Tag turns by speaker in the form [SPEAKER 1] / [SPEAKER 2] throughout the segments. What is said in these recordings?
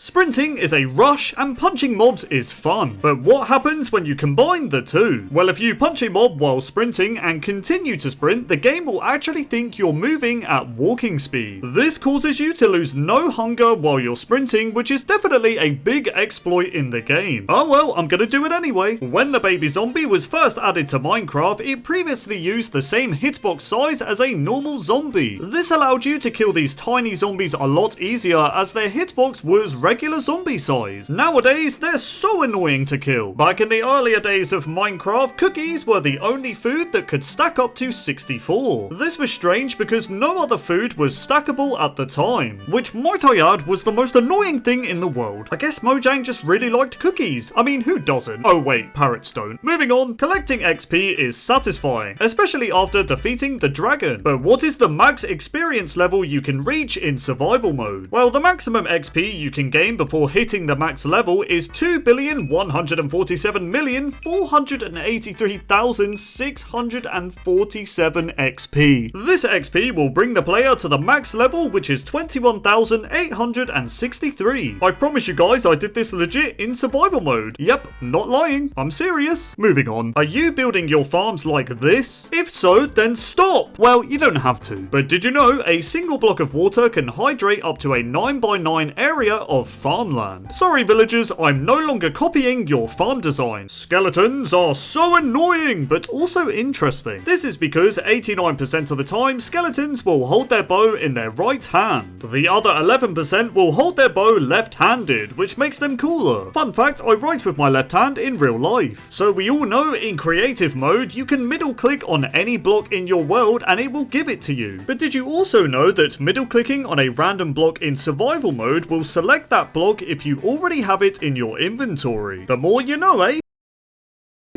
[SPEAKER 1] Sprinting is a rush and punching mobs is fun, but what happens when you combine the two? Well, if you punch a mob while sprinting and continue to sprint, the game will actually think you're moving at walking speed. This causes you to lose no hunger while you're sprinting, which is definitely a big exploit in the game. Oh well, I'm gonna do it anyway. When the baby zombie was first added to Minecraft, it previously used the same hitbox size as a normal zombie. This allowed you to kill these tiny zombies a lot easier as their hitbox was regular zombie size. Nowadays, they're so annoying to kill. Back in the earlier days of Minecraft, cookies were the only food that could stack up to 64. This was strange because no other food was stackable at the time, which might I add was the most annoying thing in the world. I guess Mojang just really liked cookies. I mean, who doesn't? Oh wait, parrots don't. Moving on, collecting XP is satisfying, especially after defeating the dragon. But what is the max experience level you can reach in survival mode? Well, the maximum XP you can gain before hitting the max level is 2,147,483,647 XP. This XP will bring the player to the max level, which is 21,863. I promise you guys I did this legit in survival mode. Yep, not lying. I'm serious. Moving on. Are you building your farms like this? If so, then stop. Well, you don't have to. But did you know a single block of water can hydrate up to a 9x9 area of farmland? Sorry villagers, I'm no longer copying your farm design. Skeletons are so annoying, but also interesting. This is because 89% of the time, skeletons will hold their bow in their right hand. The other 11% will hold their bow left-handed, which makes them cooler. Fun fact, I write with my left hand in real life. So we all know in creative mode, you can middle click on any block in your world and it will give it to you. But did you also know that middle clicking on a random block in survival mode will select that block if you already have it in your inventory? The more you know, eh?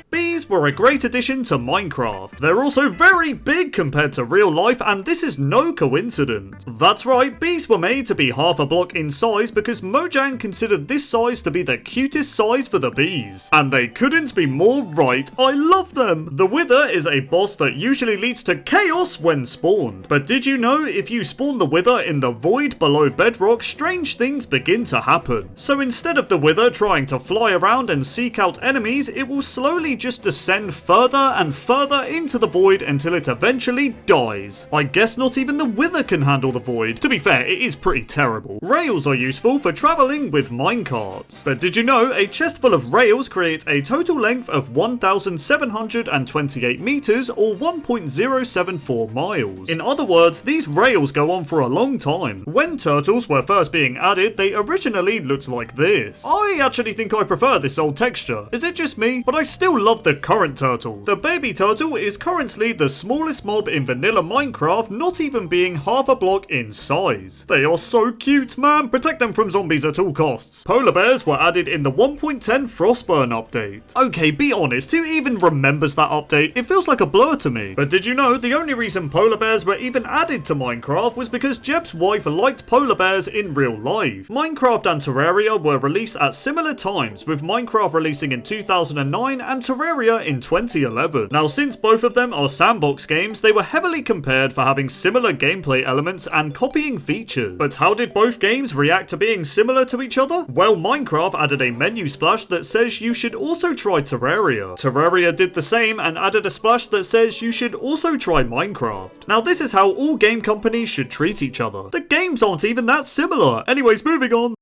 [SPEAKER 1] Bees were a great addition to Minecraft. They're also very big compared to real life, and this is no coincidence. That's right, bees were made to be half a block in size because Mojang considered this size to be the cutest size for the bees. And they couldn't be more right. I love them. The Wither is a boss that usually leads to chaos when spawned. But did you know if you spawn the Wither in the void below bedrock, strange things begin to happen. So instead of the Wither trying to fly around and seek out enemies, it will slowly just descend further and further into the void until it eventually dies. I guess not even the Wither can handle the void. To be fair, it is pretty terrible. Rails are useful for traveling with minecarts. But did you know a chest full of rails creates a total length of 1,728 meters or 1.074 miles. In other words, these rails go on for a long time. When turtles were first being added, they originally looked like this. I actually think I prefer this old texture. Is it just me? But I still love the current turtle. The baby turtle is currently the smallest mob in vanilla Minecraft, not even being half a block in size. They are so cute, man. Protect them from zombies at all costs. Polar bears were added in the 1.10 Frostburn update. Okay, be honest, who even remembers that update? It feels like a blur to me. But did you know the only reason polar bears were even added to Minecraft was because Jeb's wife liked polar bears in real life. Minecraft and Terraria were released at similar times, with Minecraft releasing in 2009 and Terraria in 2011. Now, since both of them are sandbox games, they were heavily compared for having similar gameplay elements and copying features. But how did both games react to being similar to each other? Well, Minecraft added a menu splash that says you should also try Terraria. Terraria did the same and added a splash that says you should also try Minecraft. Now, this is how all game companies should treat each other. The games aren't even that similar. Anyways, moving on.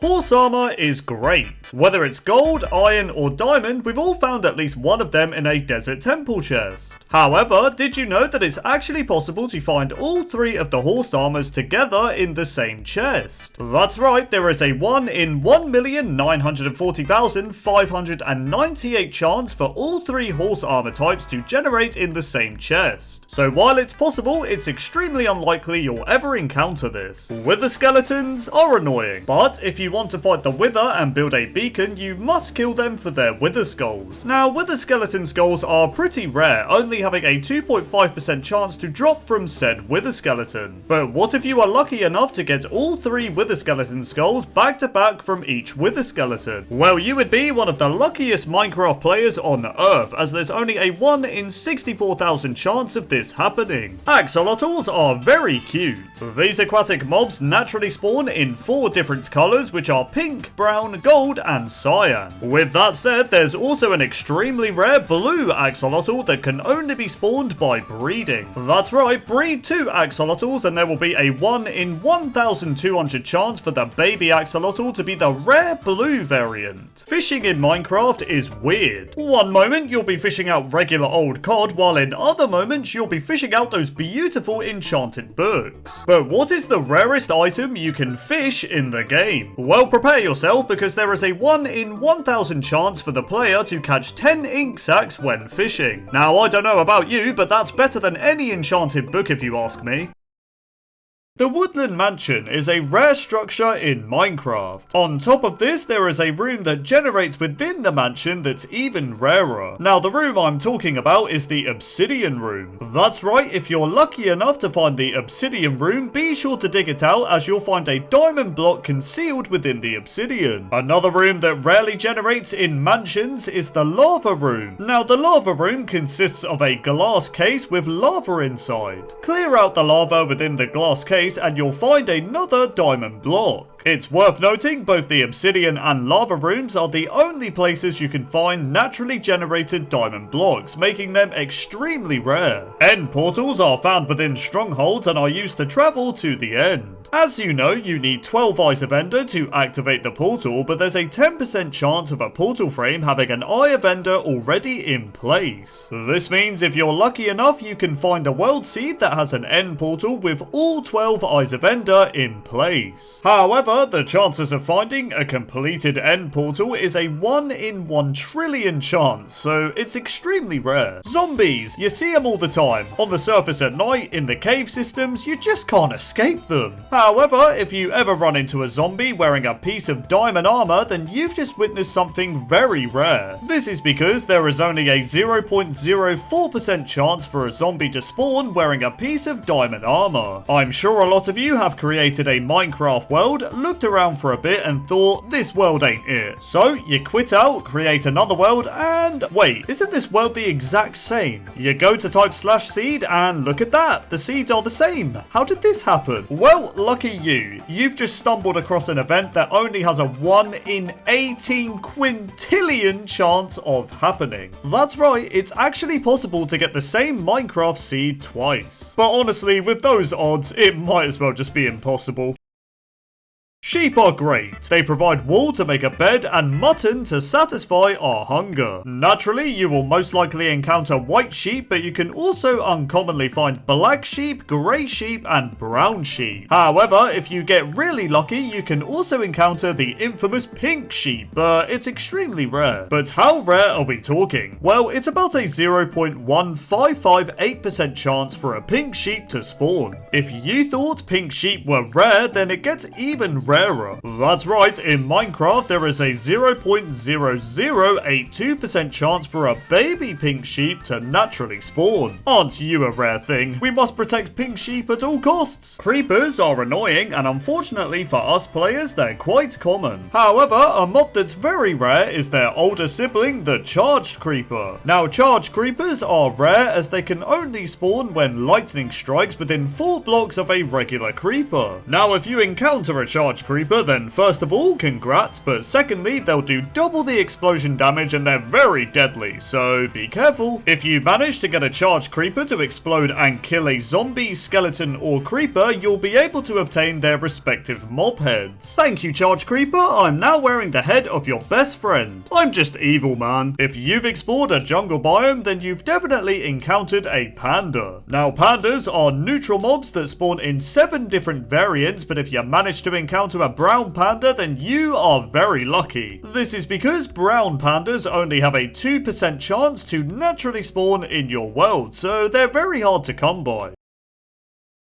[SPEAKER 1] Horse armor is great. Whether it's gold, iron, or diamond, we've all found at least one of them in a desert temple chest. However, did you know that it's actually possible to find all three of the horse armors together in the same chest? That's right, there is a 1 in 1,940,598 chance for all three horse armor types to generate in the same chest. So while it's possible, it's extremely unlikely you'll ever encounter this. Wither skeletons are annoying, but if you want to fight the Wither and build a beacon, you must kill them for their Wither skulls. Now, Wither skeleton skulls are pretty rare, only having a 2.5% chance to drop from said Wither skeleton. But what if you are lucky enough to get all 3 Wither skeleton skulls back to back from each Wither skeleton? Well, you would be one of the luckiest Minecraft players on Earth, as there's only a 1 in 64,000 chance of this happening. Axolotls are very cute. These aquatic mobs naturally spawn in 4 different colours, which are pink, brown, gold, and cyan. With that said, there's also an extremely rare blue axolotl that can only be spawned by breeding. That's right, breed 2 axolotls and there will be a 1 in 1,200 chance for the baby axolotl to be the rare blue variant. Fishing in Minecraft is weird. One moment you'll be fishing out regular old cod, while in other moments you'll be fishing out those beautiful enchanted books. But what is the rarest item you can fish in the game? Well, prepare yourself, because there is a 1 in 1,000 chance for the player to catch 10 ink sacs when fishing. Now, I don't know about you, but that's better than any enchanted book if you ask me. The Woodland Mansion is a rare structure in Minecraft. On top of this, there is a room that generates within the mansion that's even rarer. Now, the room I'm talking about is the Obsidian Room. That's right, if you're lucky enough to find the Obsidian Room, be sure to dig it out, as you'll find a diamond block concealed within the obsidian. Another room that rarely generates in mansions is the Lava Room. Now, the Lava Room consists of a glass case with lava inside. Clear out the lava within the glass case and you'll find another diamond block. It's worth noting, both the obsidian and lava rooms are the only places you can find naturally generated diamond blocks, making them extremely rare. End portals are found within strongholds and are used to travel to the end. As you know, you need 12 Eyes of Ender to activate the portal, but there's a 10% chance of a portal frame having an Eye of Ender already in place. This means if you're lucky enough, you can find a world seed that has an end portal with all 12 Eyes of Ender in place. However, the chances of finding a completed end portal is a 1 in 1 trillion chance, so it's extremely rare. Zombies, you see them all the time. On the surface at night, in the cave systems, you just can't escape them. However, if you ever run into a zombie wearing a piece of diamond armor, then you've just witnessed something very rare. This is because there is only a 0.04% chance for a zombie to spawn wearing a piece of diamond armor. I'm sure a lot of you have created a Minecraft world, looked around for a bit and thought, this world ain't it. So you quit out, create another world, and wait, isn't this world the exact same? You go to type /seed and look at that, the seeds are the same. How did this happen? Well, lucky you. You've just stumbled across an event that only has a 1 in 18 quintillion chance of happening. That's right, it's actually possible to get the same Minecraft seed twice. But honestly, with those odds, it might as well just be impossible. Sheep are great. They provide wool to make a bed and mutton to satisfy our hunger. Naturally, you will most likely encounter white sheep, but you can also uncommonly find black sheep, grey sheep, and brown sheep. However, if you get really lucky, you can also encounter the infamous pink sheep, but it's extremely rare. But how rare are we talking? Well, it's about a 0.1558% chance for a pink sheep to spawn. If you thought pink sheep were rare, then it gets even rarer. That's right, in Minecraft there is a 0.0082% chance for a baby pink sheep to naturally spawn. Aren't you a rare thing? We must protect pink sheep at all costs. Creepers are annoying, and unfortunately for us players, they're quite common. However, a mob that's very rare is their older sibling, the charged creeper. Now, charged creepers are rare as they can only spawn when lightning strikes within 4 blocks of a regular creeper. Now, if you encounter a charged creeper, then first of all, congrats, but secondly, they'll do double the explosion damage and they're very deadly, so be careful. If you manage to get a charged creeper to explode and kill a zombie, skeleton, or creeper, you'll be able to obtain their respective mob heads. Thank you, charged creeper, I'm now wearing the head of your best friend. I'm just evil, man. If you've explored a jungle biome, then you've definitely encountered a panda. Now, pandas are neutral mobs that spawn in 7 different variants, but if you manage to encounter a brown panda, then you are very lucky. This is because brown pandas only have a 2% chance to naturally spawn in your world, so they're very hard to come by.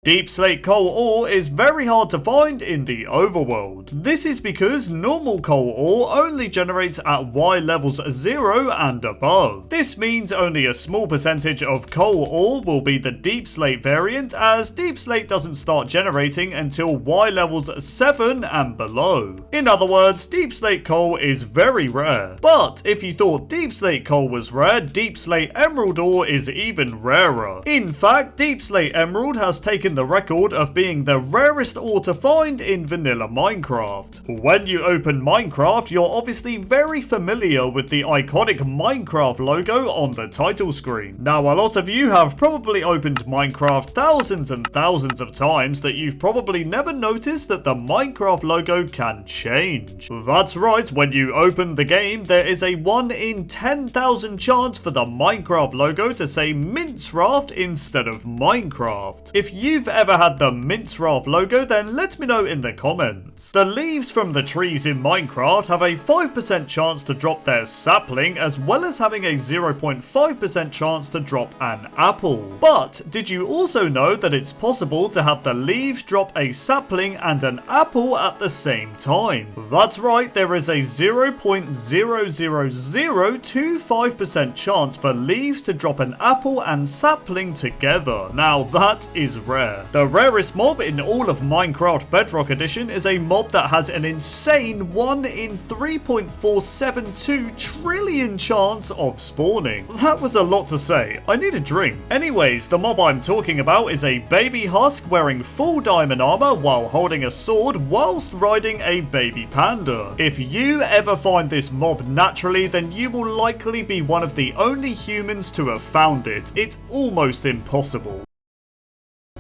[SPEAKER 1] Deep slate coal ore is very hard to find in the overworld. This is because normal coal ore only generates at Y levels 0 and above. This means only a small percentage of coal ore will be the deep slate variant, as deep slate doesn't start generating until Y levels 7 and below. In other words, deep slate coal is very rare. But if you thought deep slate coal was rare, deep slate emerald ore is even rarer. In fact, deep slate emerald has taken the record of being the rarest ore to find in vanilla Minecraft. When you open Minecraft, you're obviously very familiar with the iconic Minecraft logo on the title screen. Now, a lot of you have probably opened Minecraft thousands and thousands of times that you've probably never noticed that the Minecraft logo can change. That's right, when you open the game, there is a 1 in 10,000 chance for the Minecraft logo to say Minecraft instead of Minecraft. If you've ever had the Minecraft logo, then let me know in the comments. The leaves from the trees in Minecraft have a 5% chance to drop their sapling, as well as having a 0.5% chance to drop an apple. But did you also know that it's possible to have the leaves drop a sapling and an apple at the same time? That's right, there is a 0.00025% chance for leaves to drop an apple and sapling together. Now that is rare. The rarest mob in all of Minecraft Bedrock Edition is a mob that has an insane 1 in 3.472 trillion chance of spawning. That was a lot to say. I need a drink. Anyways, the mob I'm talking about is a baby husk wearing full diamond armor while holding a sword whilst riding a baby panda. If you ever find this mob naturally, then you will likely be one of the only humans to have found it. It's almost impossible.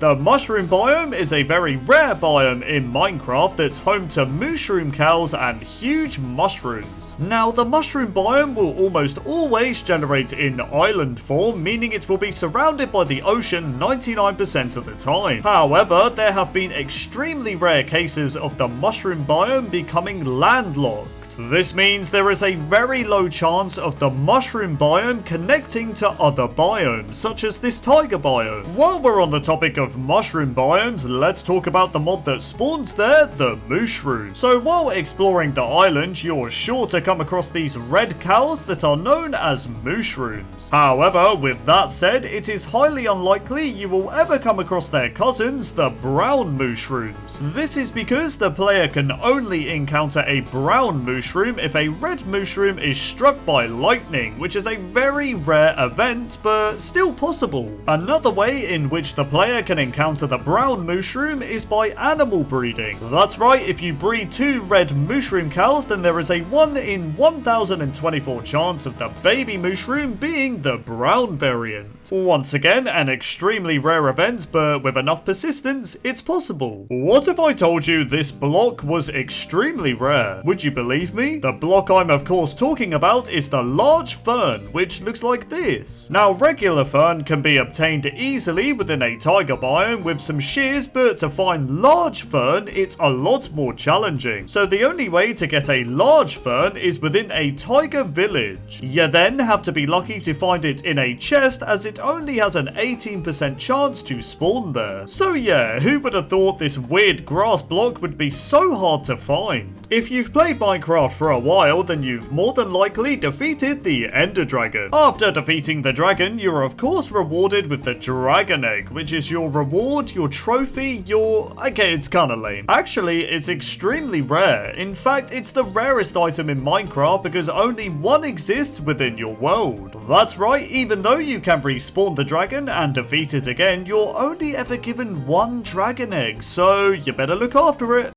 [SPEAKER 1] The mushroom biome is a very rare biome in Minecraft that's home to mushroom cows and huge mushrooms. Now, the mushroom biome will almost always generate in island form, meaning it will be surrounded by the ocean 99% of the time. However, there have been extremely rare cases of the mushroom biome becoming landlocked. This means there is a very low chance of the mushroom biome connecting to other biomes, such as this tiger biome. While we're on the topic of mushroom biomes, let's talk about the mob that spawns there, the mushroom. So while exploring the island, you're sure to come across these red cows that are known as mushrooms. However, with that said, it is highly unlikely you will ever come across their cousins, the brown mushrooms. This is because the player can only encounter a brown mushroom if a red mushroom is struck by lightning, which is a very rare event, but still possible. Another way in which the player can encounter the brown mushroom is by animal breeding. That's right, if you breed 2 red mushroom cows, then there is a 1 in 1024 chance of the baby mushroom being the brown variant. Once again, an extremely rare event, but with enough persistence, it's possible. What if I told you this block was extremely rare? Would you believe me? The block I'm of course talking about is the large fern, which looks like this. Now, regular fern can be obtained easily within a taiga biome with some shears, but to find large fern, it's a lot more challenging. So the only way to get a large fern is within a taiga village. You then have to be lucky to find it in a chest, as it only has an 18% chance to spawn there. So yeah, who would have thought this weird grass block would be so hard to find? If you've played Minecraft for a while, then you've more than likely defeated the Ender Dragon. After defeating the dragon, you're of course rewarded with the dragon egg, which is your reward, your trophy, okay, it's kinda lame. Actually, it's extremely rare. In fact, it's the rarest item in Minecraft because only one exists within your world. That's right, even though you can respawn the dragon and defeat it again, you're only ever given 1 dragon egg, so you better look after it.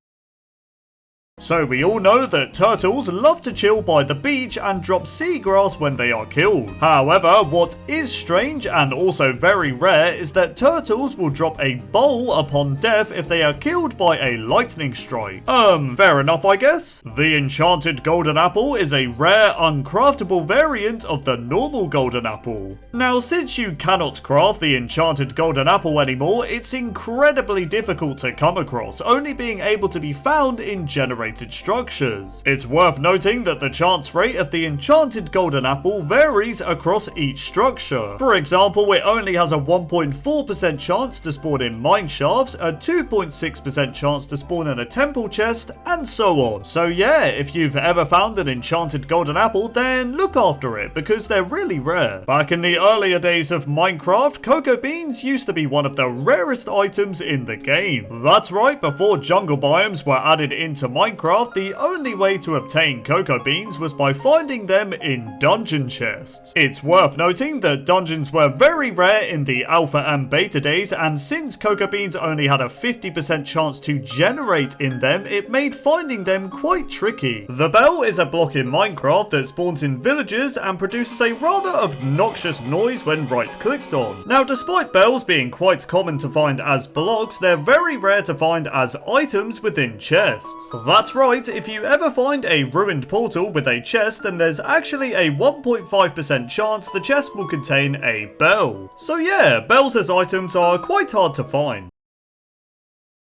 [SPEAKER 1] So we all know that turtles love to chill by the beach and drop seagrass when they are killed. However, what is strange and also very rare is that turtles will drop a bowl upon death if they are killed by a lightning strike. Fair enough, I guess. The enchanted golden apple is a rare uncraftable variant of the normal golden apple. Now, since you cannot craft the enchanted golden apple anymore, it's incredibly difficult to come across, only being able to be found in generated generated structures. It's worth noting that the chance rate of the enchanted golden apple varies across each structure. For example, it only has a 1.4% chance to spawn in mine shafts, a 2.6% chance to spawn in a temple chest, and so on. So yeah, if you've ever found an enchanted golden apple, then look after it because they're really rare. Back in the earlier days of Minecraft, cocoa beans used to be one of the rarest items in the game. That's right, before jungle biomes were added into Minecraft, the only way to obtain cocoa beans was by finding them in dungeon chests. It's worth noting that dungeons were very rare in the alpha and beta days, and since cocoa beans only had a 50% chance to generate in them, it made finding them quite tricky. The bell is a block in Minecraft that spawns in villages and produces a rather obnoxious noise when right-clicked on. Now, despite bells being quite common to find as blocks, they're very rare to find as items within chests. That's right, if you ever find a ruined portal with a chest, then there's actually a 1.5% chance the chest will contain a bell. So yeah, bells as items are quite hard to find.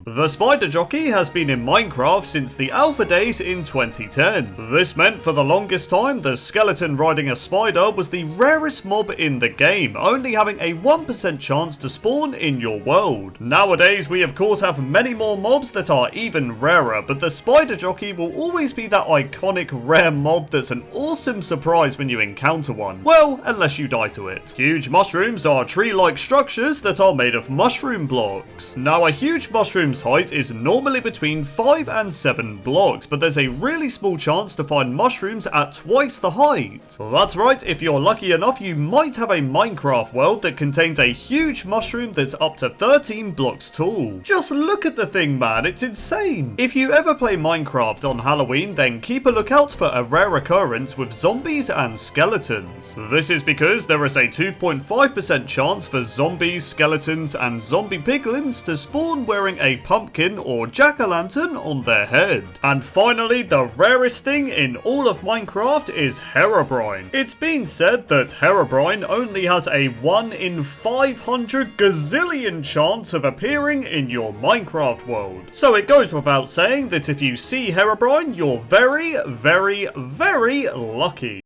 [SPEAKER 1] The spider jockey has been in Minecraft since the alpha days in 2010. This meant for the longest time the skeleton riding a spider was the rarest mob in the game, only having a 1% chance to spawn in your world. Nowadays we of course have many more mobs that are even rarer, but the spider jockey will always be that iconic rare mob that's an awesome surprise when you encounter one. Well, unless you die to it. Huge mushrooms are tree-like structures that are made of mushroom blocks. Now a huge mushroom's height is normally between 5 and 7 blocks, but there's a really small chance to find mushrooms at twice the height. That's right, if you're lucky enough you might have a Minecraft world that contains a huge mushroom that's up to 13 blocks tall. Just look at the thing, man, it's insane. If you ever play Minecraft on Halloween, then keep a lookout for a rare occurrence with zombies and skeletons. This is because there is a 2.5% chance for zombies, skeletons and zombie piglins to spawn wearing a pumpkin or jack-o'-lantern on their head. And finally, the rarest thing in all of Minecraft is Herobrine. It's been said that Herobrine only has a 1 in 500 gazillion chance of appearing in your Minecraft world. So it goes without saying that if you see Herobrine, you're very, very, very lucky.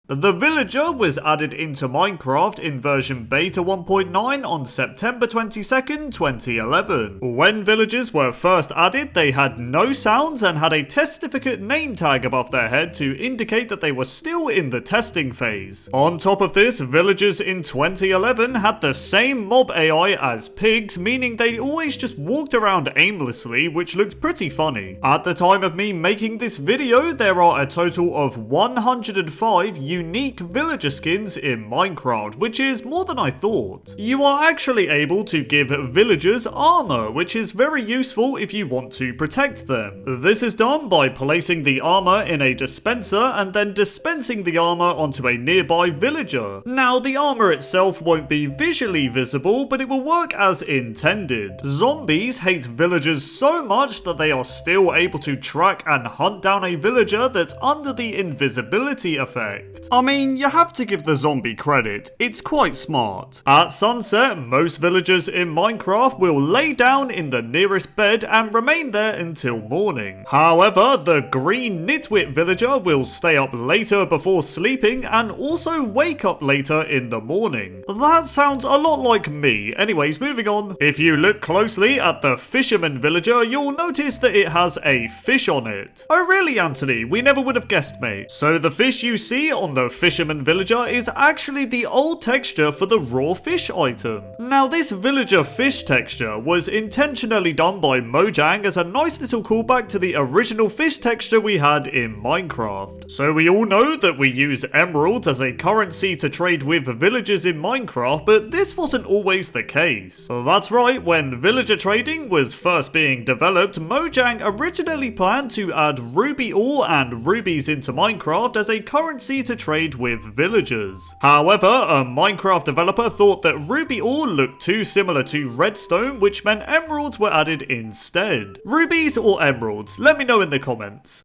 [SPEAKER 1] The villager was added into Minecraft in version beta 1.9 on September 22nd, 2011. When villagers were first added, they had no sounds and had a testificate name tag above their head to indicate that they were still in the testing phase. On top of this, villagers in 2011 had the same mob AI as pigs, meaning they always just walked around aimlessly, which looked pretty funny. At the time of me making this video, there are a total of 105 unique villager skins in Minecraft, which is more than I thought. You are actually able to give villagers armor, which is very useful if you want to protect them. This is done by placing the armor in a dispenser and then dispensing the armor onto a nearby villager. Now, the armor itself won't be visually visible, but it will work as intended. Zombies hate villagers so much that they are still able to track and hunt down a villager that's under the invisibility effect. I mean, you have to give the zombie credit, it's quite smart. At sunset, most villagers in Minecraft will lay down in the nearest bed and remain there until morning. However, the green nitwit villager will stay up later before sleeping and also wake up later in the morning. That sounds a lot like me. Anyways, moving on. If you look closely at the fisherman villager, you'll notice that it has a fish on it. Oh really, Anthony? We never would have guessed, mate. So the fish you see on the fisherman villager is actually the old texture for the raw fish item. Now this villager fish texture was intentionally done by Mojang as a nice little callback to the original fish texture we had in Minecraft. So we all know that we use emeralds as a currency to trade with villagers in Minecraft, but this wasn't always the case. That's right, when villager trading was first being developed, Mojang originally planned to add ruby ore and rubies into Minecraft as a currency to trade with villagers. However, a Minecraft developer thought that ruby ore looked too similar to redstone, which meant emeralds were added instead. Rubies or emeralds? Let me know in the comments.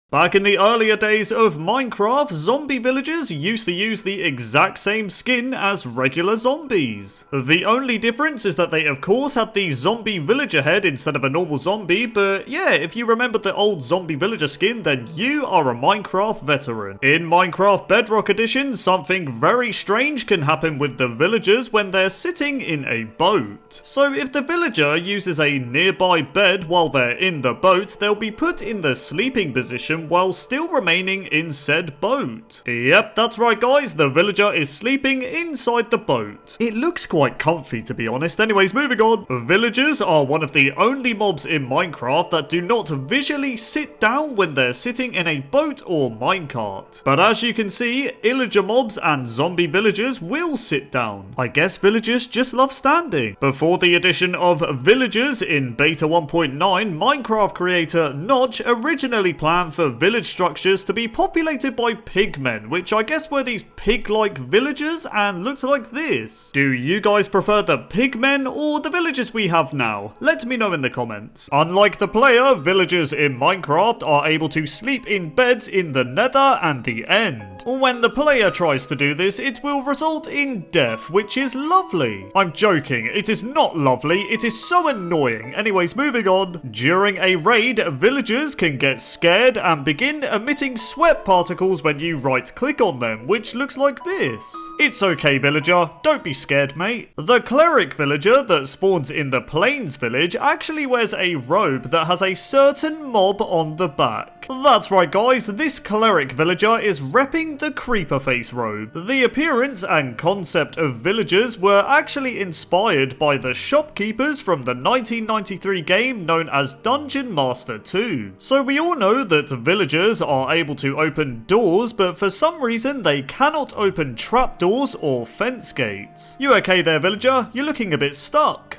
[SPEAKER 1] Back in the earlier days of Minecraft, zombie villagers used to use the exact same skin as regular zombies. The only difference is that they of course had the zombie villager head instead of a normal zombie, but yeah, if you remember the old zombie villager skin, then you are a Minecraft veteran. In Minecraft Bedrock Edition, something very strange can happen with the villagers when they're sitting in a boat. So if the villager uses a nearby bed while they're in the boat, they'll be put in the sleeping position while still remaining in said boat. Yep, that's right guys, the villager is sleeping inside the boat. It looks quite comfy to be honest. Anyways, moving on. Villagers are one of the only mobs in Minecraft that do not visually sit down when they're sitting in a boat or minecart. But as you can see, illager mobs and zombie villagers will sit down. I guess villagers just love standing. Before the addition of villagers in beta 1.9, Minecraft creator Notch originally planned for village structures to be populated by pigmen, which I guess were these pig-like villagers and looked like this. Do you guys prefer the pigmen or the villagers we have now? Let me know in the comments. Unlike the player, villagers in Minecraft are able to sleep in beds in the nether and the end. When the player tries to do this, it will result in death, which is lovely. I'm joking, it is not lovely, it is so annoying. Anyways, moving on. During a raid, villagers can get scared and begin emitting sweat particles when you right click on them, which looks like this. It's okay villager, don't be scared mate. The cleric villager that spawns in the plains village actually wears a robe that has a certain mob on the back. That's right guys, this cleric villager is repping the creeper face robe. The appearance and concept of villagers were actually inspired by the shopkeepers from the 1993 game known as Dungeon Master 2. So we all know that villagers are able to open doors, but for some reason they cannot open trapdoors or fence gates. You okay there villager? You're looking a bit stuck.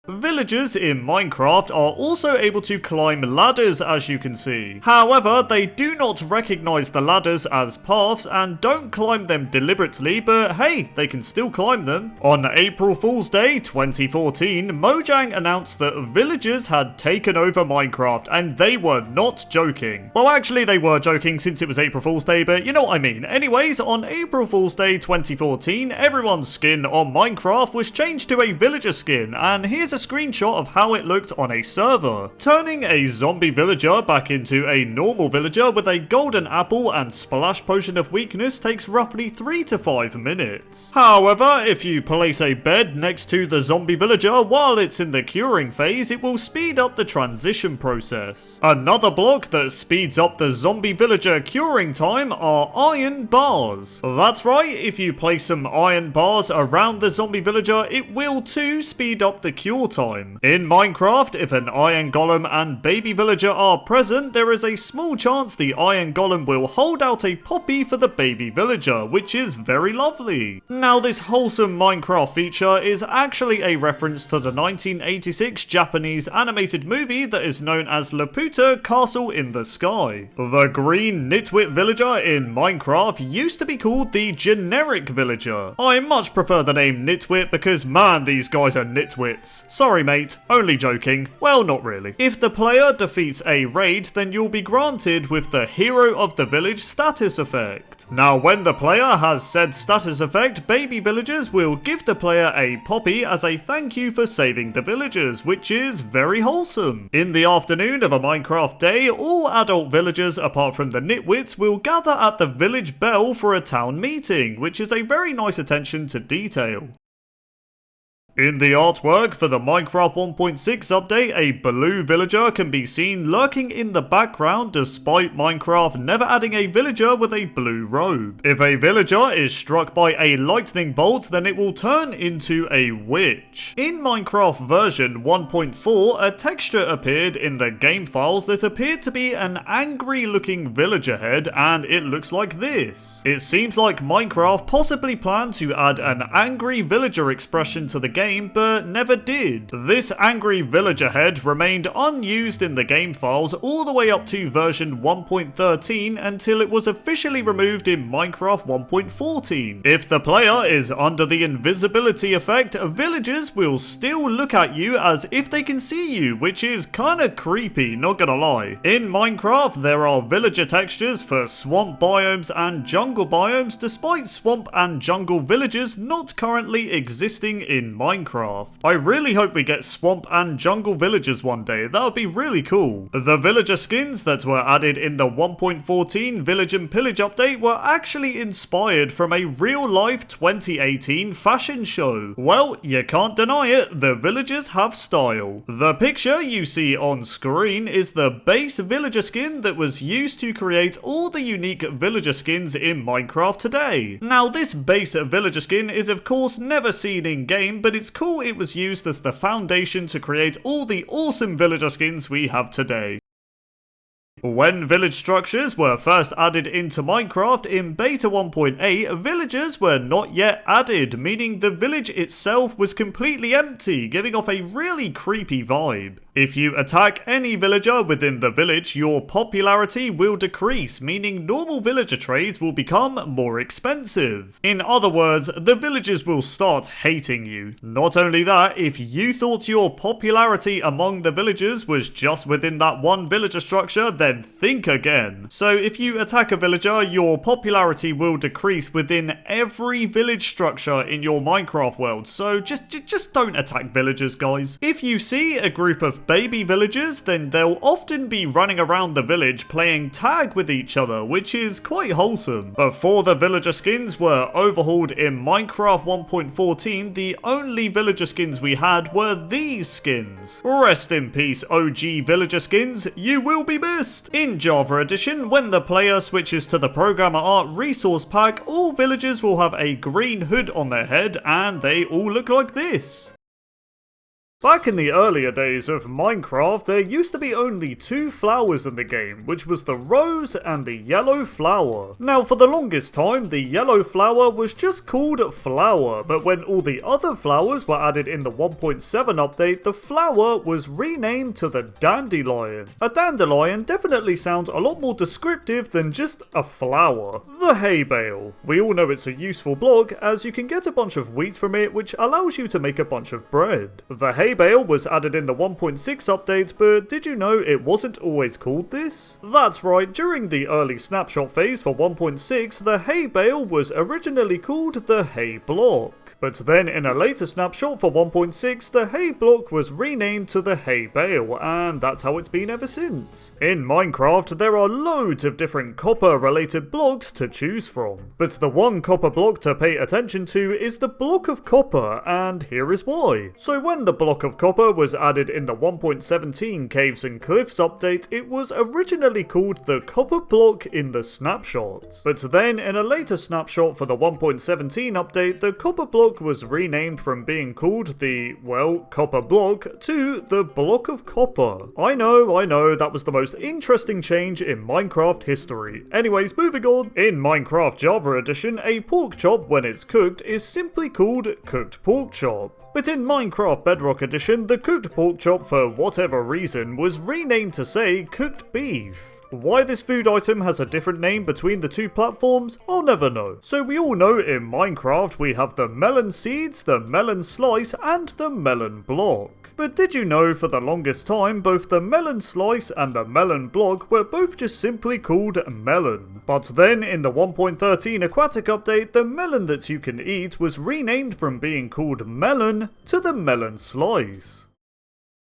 [SPEAKER 1] Villagers in Minecraft are also able to climb ladders as you can see. However, they do not recognize the ladders as paths and don't climb them deliberately, but hey, they can still climb them. On April Fool's Day 2014, Mojang announced that villagers had taken over Minecraft and they were not joking. Well, actually they were joking since it was April Fool's Day, but you know what I mean. Anyways, on April Fool's Day 2014, everyone's skin on Minecraft was changed to a villager skin, and here's a screenshot of how it looked on a server. Turning a zombie villager back into a normal villager with a golden apple and splash potion of weakness takes roughly 3 to 5 minutes. However, if you place a bed next to the zombie villager while it's in the curing phase, it will speed up the transition process. Another block that speeds up the zombie villager curing time are iron bars. That's right, if you place some iron bars around the zombie villager, it will too speed up the cure time. In Minecraft, if an iron golem and baby villager are present, there is a small chance the iron golem will hold out a poppy for the baby villager, which is very lovely. Now, this wholesome Minecraft feature is actually a reference to the 1986 Japanese animated movie that is known as Laputa Castle in the Sky. The green nitwit villager in Minecraft used to be called the generic villager. I much prefer the name nitwit because man, these guys are nitwits. Sorry mate, only joking. Well, not really. If the player defeats a raid, then you'll be granted with the Hero of the Village status effect. Now, when the player has said status effect, baby villagers will give the player a poppy as a thank you for saving the villagers, which is very wholesome. In the afternoon of a Minecraft day, all adult villagers apart from the nitwits will gather at the village bell for a town meeting, which is a very nice attention to detail. In the artwork for the Minecraft 1.6 update, a blue villager can be seen lurking in the background despite Minecraft never adding a villager with a blue robe. If a villager is struck by a lightning bolt, then it will turn into a witch. In Minecraft version 1.4, a texture appeared in the game files that appeared to be an angry looking villager head, and it looks like this. It seems like Minecraft possibly planned to add an angry villager expression to the game game, but never did. This angry villager head remained unused in the game files all the way up to version 1.13 until it was officially removed in Minecraft 1.14. If the player is under the invisibility effect, villagers will still look at you as if they can see you, which is kinda creepy, not gonna lie. In Minecraft, there are villager textures for swamp biomes and jungle biomes, despite swamp and jungle villagers not currently existing in Minecraft. I really hope we get swamp and jungle villagers one day, that would be really cool. The villager skins that were added in the 1.14 Village and Pillage update were actually inspired from a real-life 2018 fashion show. Well, you can't deny it, the villagers have style. The picture you see on screen is the base villager skin that was used to create all the unique villager skins in Minecraft today. Now, this base villager skin is of course never seen in game, but it's cool it was used as the foundation to create all the awesome villager skins we have today. When village structures were first added into Minecraft in beta 1.8, villagers were not yet added, meaning the village itself was completely empty, giving off a really creepy vibe. If you attack any villager within the village, your popularity will decrease, meaning normal villager trades will become more expensive. In other words, the villagers will start hating you. Not only that, if you thought your popularity among the villagers was just within that one villager structure, then think again. So if you attack a villager, your popularity will decrease within every village structure in your Minecraft world, so just don't attack villagers, guys. If you see a group of baby villagers, then they'll often be running around the village playing tag with each other, which is quite wholesome. Before the villager skins were overhauled in Minecraft 1.14, the only villager skins we had were these skins. Rest in peace, OG villager skins, you will be missed. In Java Edition, when the player switches to the Programmer Art resource pack, all villagers will have a green hood on their head and they all look like this. Back in the earlier days of Minecraft, there used to be only two flowers in the game, which was the rose and the yellow flower. Now, for the longest time, the yellow flower was just called flower, but when all the other flowers were added in the 1.7 update, the flower was renamed to the dandelion. A dandelion definitely sounds a lot more descriptive than just a flower. The hay bale. We all know it's a useful block, as you can get a bunch of wheat from it, which allows you to make a bunch of bread. The hay bale was added in the 1.6 update, but did you know it wasn't always called this? That's right, during the early snapshot phase for 1.6, the hay bale was originally called the hay block. But then in a later snapshot for 1.6, the hay block was renamed to the hay bale, and that's how it's been ever since. In Minecraft, there are loads of different copper related blocks to choose from, but the one copper block to pay attention to is the block of copper, and here is why. So when the block of copper was added in the 1.17 Caves and Cliffs update, it was originally called the copper block in the snapshot. But then in a later snapshot for the 1.17 update, the copper block was renamed from being called the, well, copper block to the block of copper. I know, that was the most interesting change in Minecraft history. Anyways, moving on. In Minecraft Java Edition, a pork chop when it's cooked is simply called cooked pork chop. But in Minecraft Bedrock Edition, the cooked pork chop, for whatever reason, was renamed to say cooked beef. Why this food item has a different name between the two platforms, I'll never know. So we all know in Minecraft we have the melon seeds, the melon slice, and the melon block. But did you know for the longest time both the melon slice and the melon block were both just simply called melon? But then in the 1.13 aquatic update, the melon that you can eat was renamed from being called melon to the melon slice.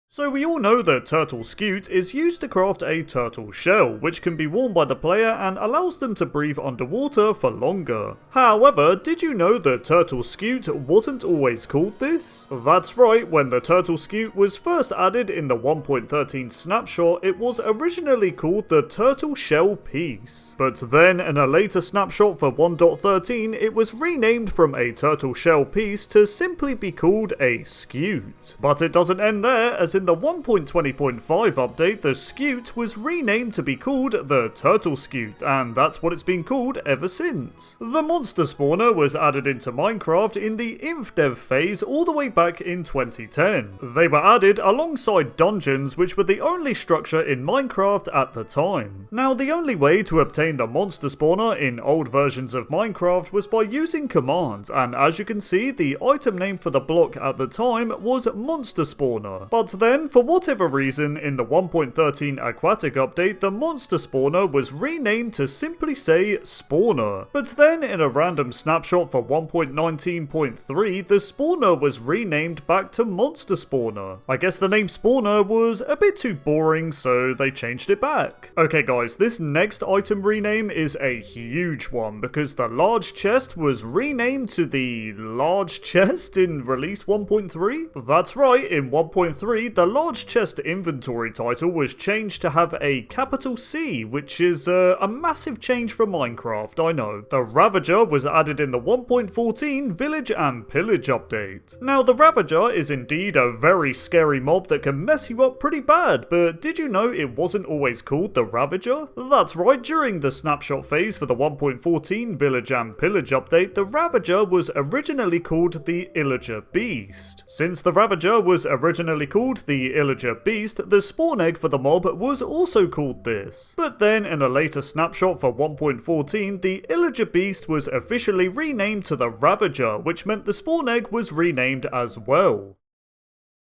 [SPEAKER 1] So we all know that turtle scute is used to craft a turtle shell, which can be worn by the player and allows them to breathe underwater for longer. However, did you know that turtle scute wasn't always called this? That's right, when the turtle scute was first added in the 1.13 snapshot, it was originally called the turtle shell piece. But then in a later snapshot for 1.13, it was renamed from a turtle shell piece to simply be called a scute. But it doesn't end there, as in the 1.20.5 update, the skute was renamed to be called the turtle skute, and that's what it's been called ever since. The monster spawner was added into Minecraft in the inf dev phase all the way back in 2010. They were added alongside dungeons, which were the only structure in Minecraft at the time. Now, the only way to obtain the monster spawner in old versions of Minecraft was by using commands, and as you can see, the item name for the block at the time was monster spawner. But then, for whatever reason, in the 1.13 aquatic update, the monster spawner was renamed to simply say spawner. But then, in a random snapshot for 1.19.3, the spawner was renamed back to monster spawner. I guess the name spawner was a bit too boring, so they changed it back. Okay guys, this next item rename is a huge one, because the large chest was renamed to the large chest in release 1.3? That's right, in 1.3, the large chest inventory title was changed to have a capital C, which is a massive change for Minecraft, I know. The Ravager was added in the 1.14 Village and Pillage update. Now, the Ravager is indeed a very scary mob that can mess you up pretty bad, but did you know it wasn't always called the Ravager? That's right, during the snapshot phase for the 1.14 Village and Pillage update, the Ravager was originally called the Illager Beast. Since the Ravager was originally called the Illager Beast, the spawn egg for the mob was also called this. But then, in a later snapshot for 1.14, the Illager Beast was officially renamed to the Ravager, which meant the spawn egg was renamed as well.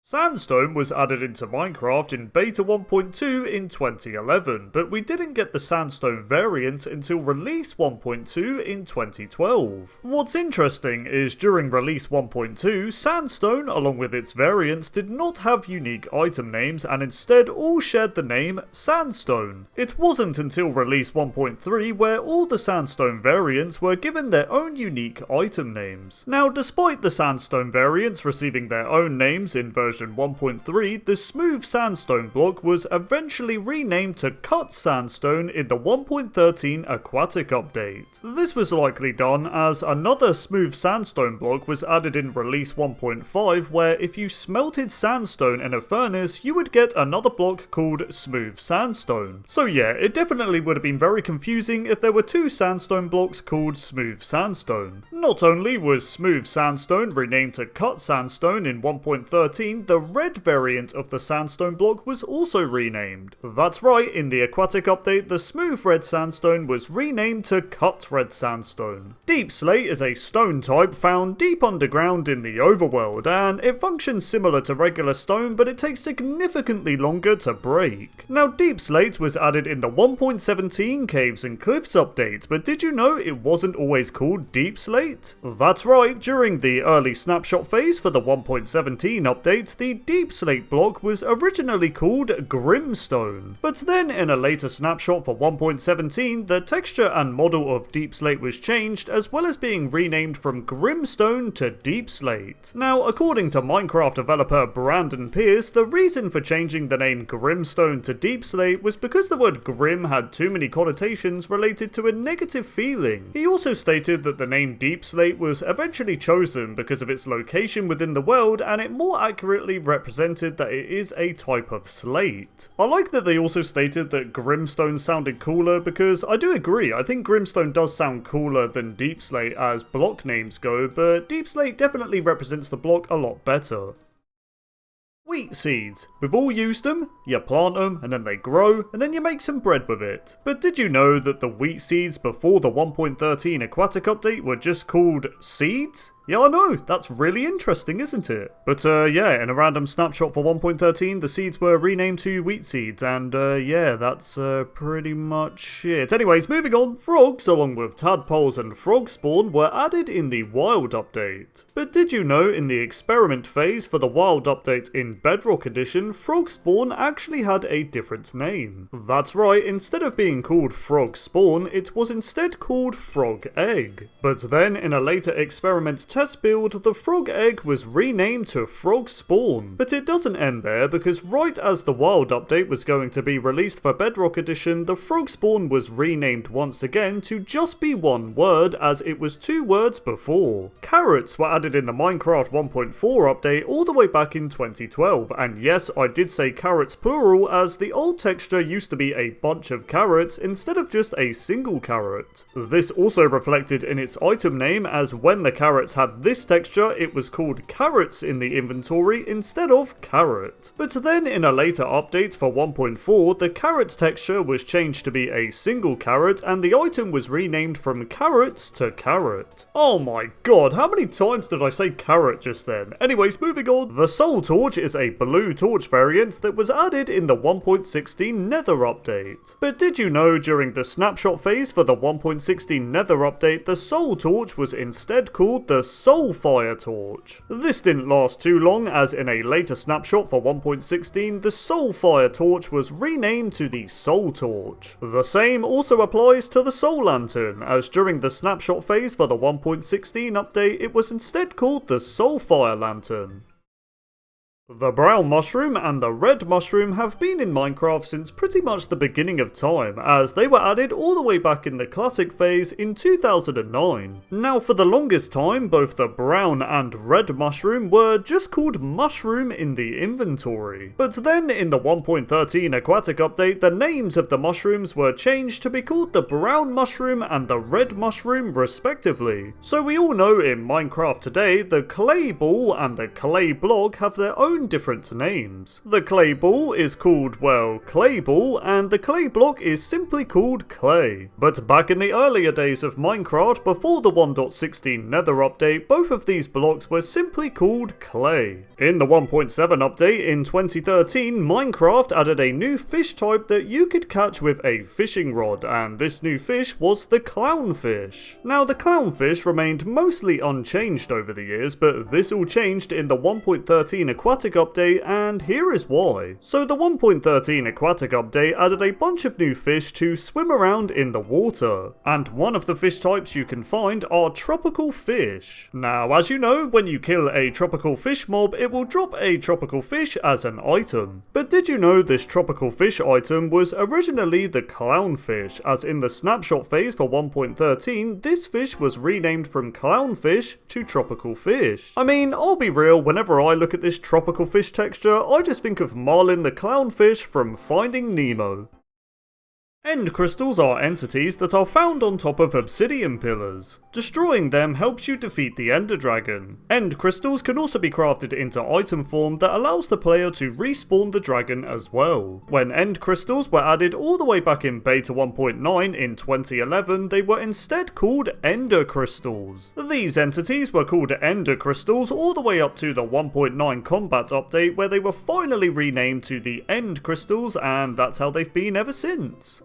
[SPEAKER 1] Sandstone was added into Minecraft in Beta 1.2 in 2011, but we didn't get the Sandstone variant until Release 1.2 in 2012. What's interesting is during Release 1.2, Sandstone, along with its variants, did not have unique item names and instead all shared the name Sandstone. It wasn't until Release 1.3 where all the Sandstone variants were given their own unique item names. Now, despite the Sandstone variants receiving their own names in version 1.3, the smooth sandstone block was eventually renamed to cut sandstone in the 1.13 aquatic update. This was likely done as another smooth sandstone block was added in release 1.5, where if you smelted sandstone in a furnace, you would get another block called smooth sandstone. So yeah, it definitely would have been very confusing if there were two sandstone blocks called smooth sandstone. Not only was smooth sandstone renamed to cut sandstone in 1.13, the red variant of the sandstone block was also renamed. That's right, in the aquatic update, the smooth red sandstone was renamed to cut red sandstone. Deep slate is a stone type found deep underground in the overworld, and it functions similar to regular stone, but it takes significantly longer to break. Now, deep slate was added in the 1.17 Caves and Cliffs update, but did you know it wasn't always called deep slate? That's right, during the early snapshot phase for the 1.17 update, the deep slate block was originally called Grimstone. But then in a later snapshot for 1.17, the texture and model of deep slate was changed, as well as being renamed from Grimstone to deep slate. Now, according to Minecraft developer Brandon Pierce, the reason for changing the name Grimstone to deep slate was because the word grim had too many connotations related to a negative feeling. He also stated that the name deep slate was eventually chosen because of its location within the world, and it more accurately represented that it is a type of slate. I like that they also stated that Grimstone sounded cooler, because I do agree, I think Grimstone does sound cooler than deep slate as block names go, but deep slate definitely represents the block a lot better. Wheat seeds. We've all used them, you plant them, and then they grow, and then you make some bread with it. But did you know that the wheat seeds before the 1.13 aquatic update were just called seeds? Yeah, I know, that's really interesting, isn't it? But yeah, in a random snapshot for 1.13, the seeds were renamed to wheat seeds, and yeah, that's pretty much it. Anyways, moving on, frogs, along with tadpoles and frog spawn, were added in the wild update. But did you know in the experiment phase for the wild update in Bedrock Edition, frog spawn actually had a different name? That's right, instead of being called frog spawn, it was instead called frog egg. But then, in a later experiment test build, the frog egg was renamed to frog spawn. But it doesn't end there, because right as the wild update was going to be released for Bedrock Edition, the frog spawn was renamed once again to just be one word, as it was 2 words before. Carrots were added in the Minecraft 1.4 update all the way back in 2012, and yes, I did say carrots plural, as the old texture used to be a bunch of carrots instead of just a single carrot. This also reflected in its item name, as when the carrots had this texture, it was called carrots in the inventory instead of carrot. But then in a later update for 1.4, the carrot texture was changed to be a single carrot, and the item was renamed from carrots to carrot. Oh my god, how many times did I say carrot just then? Anyways, moving on. The soul torch is a blue torch variant that was added in the 1.16 nether update. But did you know during the snapshot phase for the 1.16 nether update, the soul torch was instead called the soul fire torch? This didn't last too long, as in a later snapshot for 1.16, the soul fire torch was renamed to the soul torch. The same also applies to the soul lantern, as during the snapshot phase for the 1.16 update, it was instead called the soul fire lantern. The brown mushroom and the red mushroom have been in Minecraft since pretty much the beginning of time, as they were added all the way back in the classic phase in 2009. Now for the longest time, both the brown and red mushroom were just called mushroom in the inventory. But then in the 1.13 aquatic update, the names of the mushrooms were changed to be called the brown mushroom and the red mushroom respectively. So we all know in Minecraft today, the clay ball and the clay block have their own different names. The clay ball is called, well, clay ball, and the clay block is simply called clay. But back in the earlier days of Minecraft, before the 1.16 nether update, both of these blocks were simply called clay. In the 1.7 update in 2013, Minecraft added a new fish type that you could catch with a fishing rod, and this new fish was the clownfish. Now the clownfish remained mostly unchanged over the years, but this all changed in the 1.13 aquatic update, and here is why. So the 1.13 aquatic update added a bunch of new fish to swim around in the water, and one of the fish types you can find are tropical fish. Now as you know, when you kill a tropical fish mob, it will drop a tropical fish as an item. But did you know this tropical fish item was originally the clownfish, as in the snapshot phase for 1.13, this fish was renamed from clownfish to tropical fish. I mean, I'll be real, whenever I look at this tropical fish texture, I just think of Marlin the clownfish from Finding Nemo. End crystals are entities that are found on top of obsidian pillars. Destroying them helps you defeat the Ender Dragon. End crystals can also be crafted into item form that allows the player to respawn the dragon as well. When end crystals were added all the way back in beta 1.9 in 2011, they were instead called ender crystals. These entities were called ender crystals all the way up to the 1.9 combat update, where they were finally renamed to the end crystals, and that's how they've been ever since.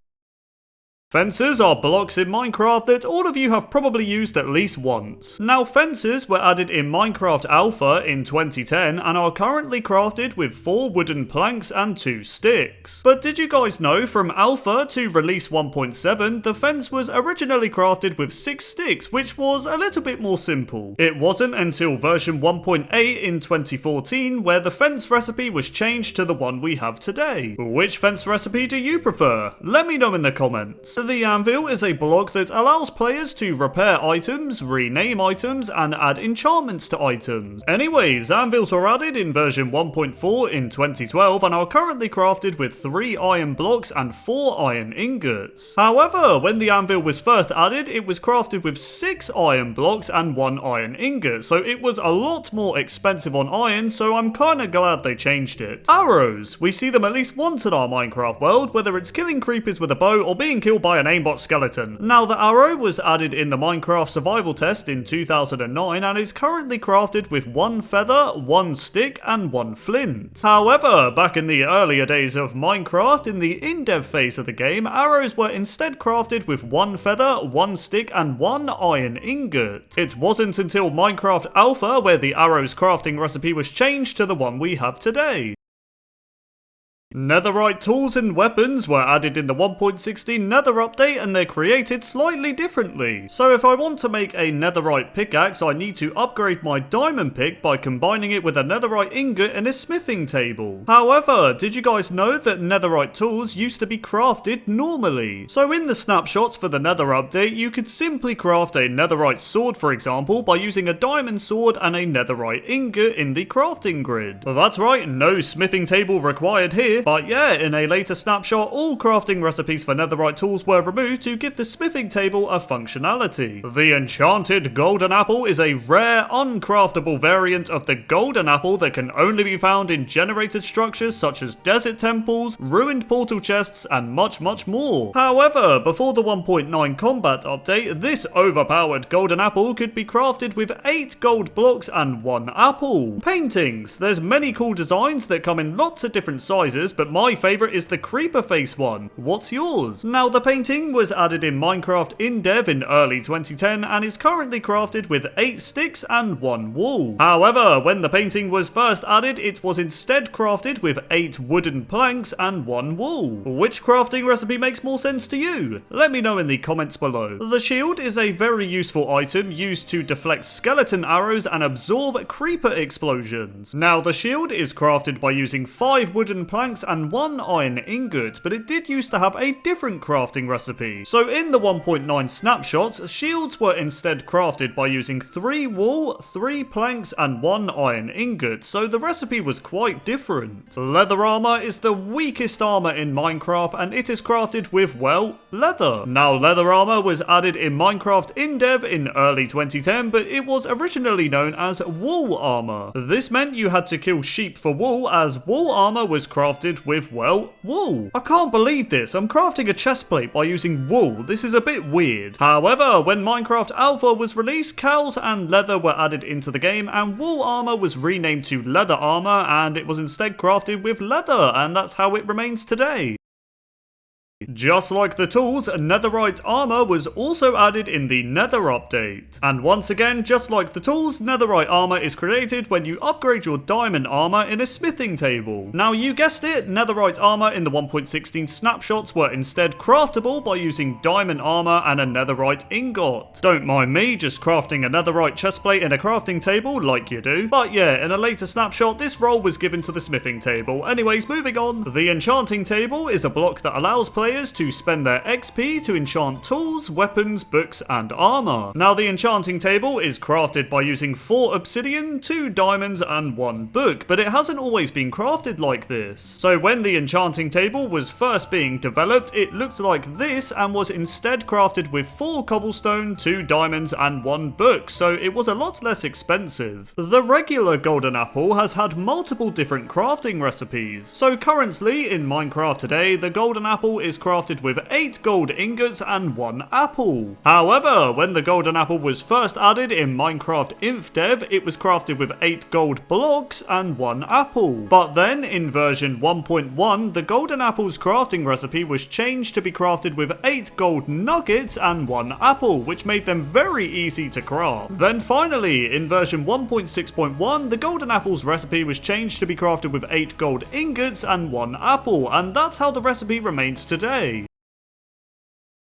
[SPEAKER 1] Fences are blocks in Minecraft that all of you have probably used at least once. Now fences were added in Minecraft Alpha in 2010 and are currently crafted with 4 wooden planks and 2 sticks. But did you guys know from Alpha to release 1.7, the fence was originally crafted with 6 sticks, which was a little bit more simple. It wasn't until version 1.8 in 2014 where the fence recipe was changed to the one we have today. Which fence recipe do you prefer? Let me know in the comments. The anvil is a block that allows players to repair items, rename items, and add enchantments to items. Anyways, anvils were added in version 1.4 in 2012 and are currently crafted with 3 iron blocks and 4 iron ingots. However, when the anvil was first added, it was crafted with 6 iron blocks and 1 iron ingot, so it was a lot more expensive on iron, so I'm kinda glad they changed it. Arrows. We see them at least once in our Minecraft world, whether it's killing creepers with a bow or being killed by an aimbot skeleton. Now the arrow was added in the Minecraft survival test in 2009 and is currently crafted with 1 feather, 1 stick and 1 flint. However, back in the earlier days of Minecraft, in the in-dev phase of the game, arrows were instead crafted with 1 feather, 1 stick and 1 iron ingot. It wasn't until Minecraft Alpha where the arrows crafting recipe was changed to the one we have today. Netherite tools and weapons were added in the 1.16 Nether update and they're created slightly differently. So if I want to make a netherite pickaxe, I need to upgrade my diamond pick by combining it with a netherite ingot in a smithing table. However, did you guys know that netherite tools used to be crafted normally? So in the snapshots for the Nether update, you could simply craft a netherite sword, for example, by using a diamond sword and a netherite ingot in the crafting grid. That's right, no smithing table required here. But yeah, in a later snapshot, all crafting recipes for netherite tools were removed to give the smithing table a functionality. The enchanted golden apple is a rare, uncraftable variant of the golden apple that can only be found in generated structures such as desert temples, ruined portal chests, and much more. However, before the 1.9 combat update, this overpowered golden apple could be crafted with 8 gold blocks and 1 apple. Paintings. There's many cool designs that come in lots of different sizes, but my favourite is the creeper face one. What's yours? Now, the painting was added in Minecraft in dev in early 2010 and is currently crafted with 8 sticks and 1 wool. However, when the painting was first added, it was instead crafted with 8 wooden planks and 1 wool. Which crafting recipe makes more sense to you? Let me know in the comments below. The shield is a very useful item used to deflect skeleton arrows and absorb creeper explosions. Now, the shield is crafted by using 5 wooden planks and 1 iron ingot, but it did used to have a different crafting recipe. So in the 1.9 snapshots, shields were instead crafted by using 3 wool, 3 planks, and 1 iron ingot, so the recipe was quite different. Leather armor is the weakest armor in Minecraft, and it is crafted with, well, leather. Now, leather armor was added in Minecraft in dev in early 2010, but it was originally known as wool armor. This meant you had to kill sheep for wool, as wool armor was crafted with, well, wool. I can't believe this. I'm crafting a chestplate by using wool. This is a bit weird. However, when Minecraft Alpha was released, cows and leather were added into the game, and wool armor was renamed to leather armor, and it was instead crafted with leather, and that's how it remains today. Just like the tools, netherite armor was also added in the Nether update. And once again, just like the tools, netherite armor is created when you upgrade your diamond armor in a smithing table. Now, you guessed it, netherite armor in the 1.16 snapshots were instead craftable by using diamond armor and a netherite ingot. Don't mind me just crafting a netherite chestplate in a crafting table like you do. But yeah, in a later snapshot, this role was given to the smithing table. Anyways, moving on. The enchanting table is a block that allows players to spend their XP to enchant tools, weapons, books, and armor. Now, the enchanting table is crafted by using 4 obsidian, 2 diamonds, and 1 book, but it hasn't always been crafted like this. So when the enchanting table was first being developed, it looked like this and was instead crafted with 4 cobblestone, 2 diamonds, and 1 book, so it was a lot less expensive. The regular golden apple has had multiple different crafting recipes. So currently, in Minecraft today, the golden apple is crafted with 8 gold ingots and 1 apple. However, when the golden apple was first added in Minecraft Inf Dev, it was crafted with 8 gold blocks and 1 apple. But then, in version 1.1, the golden apple's crafting recipe was changed to be crafted with 8 gold nuggets and 1 apple, which made them very easy to craft. Then finally, in version 1.6.1, the golden apple's recipe was changed to be crafted with 8 gold ingots and 1 apple, and that's how the recipe remains today.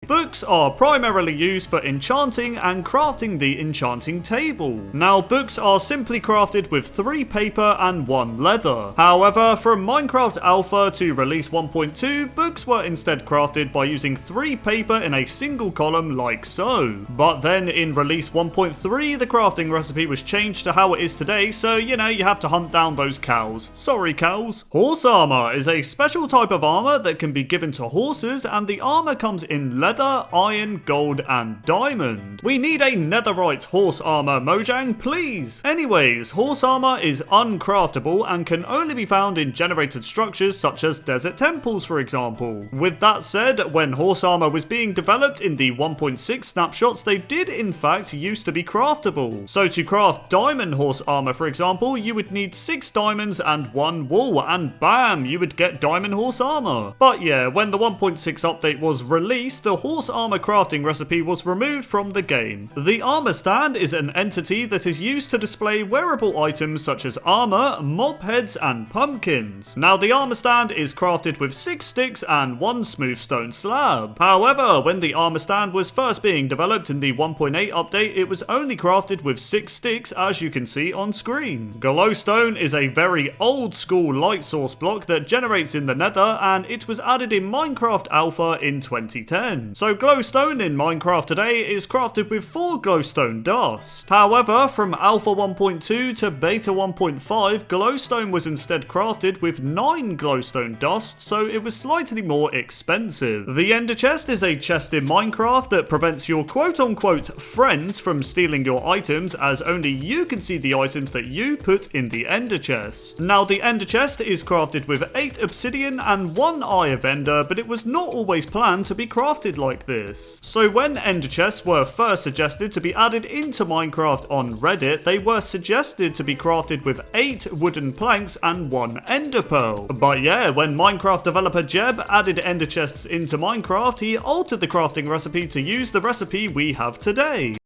[SPEAKER 1] Books are primarily used for enchanting and crafting the enchanting table. Now, books are simply crafted with 3 paper and 1 leather. However, from Minecraft Alpha to release 1.2, books were instead crafted by using 3 paper in a single column like so. But then in release 1.3, the crafting recipe was changed to how it is today, so you know, you have to hunt down those cows. Sorry, cows. Horse armor is a special type of armor that can be given to horses, and the armor comes in leather, iron, gold, and diamond. We need a netherite horse armor, Mojang, please. Anyways, horse armor is uncraftable and can only be found in generated structures such as desert temples, for example. With that said, when horse armor was being developed in the 1.6 snapshots, they did in fact used to be craftable. So to craft diamond horse armor, for example, you would need 6 diamonds and 1 wool, and bam, you would get diamond horse armor. But yeah, when the 1.6 update was released, the horse armor crafting recipe was removed from the game. The armor stand is an entity that is used to display wearable items such as armor, mop heads, and pumpkins. Now the armor stand is crafted with 6 sticks and 1 smooth stone slab. However, when the armor stand was first being developed in the 1.8 update, it was only crafted with 6 sticks, as you can see on screen. Glowstone is a very old school light source block that generates in the nether, and it was added in Minecraft Alpha in 2010. So glowstone in Minecraft today is crafted with 4 glowstone dust. However, from Alpha 1.2 to Beta 1.5, glowstone was instead crafted with 9 glowstone dust, so it was slightly more expensive. The ender chest is a chest in Minecraft that prevents your quote-unquote friends from stealing your items, as only you can see the items that you put in the ender chest. Now the ender chest is crafted with 8 obsidian and 1 eye of ender, but it was not always planned to be crafted like this. So when ender chests were first suggested to be added into Minecraft on Reddit, they were suggested to be crafted with 8 wooden planks and 1 ender pearl. But yeah, when Minecraft developer Jeb added ender chests into Minecraft, he altered the crafting recipe to use the recipe we have today.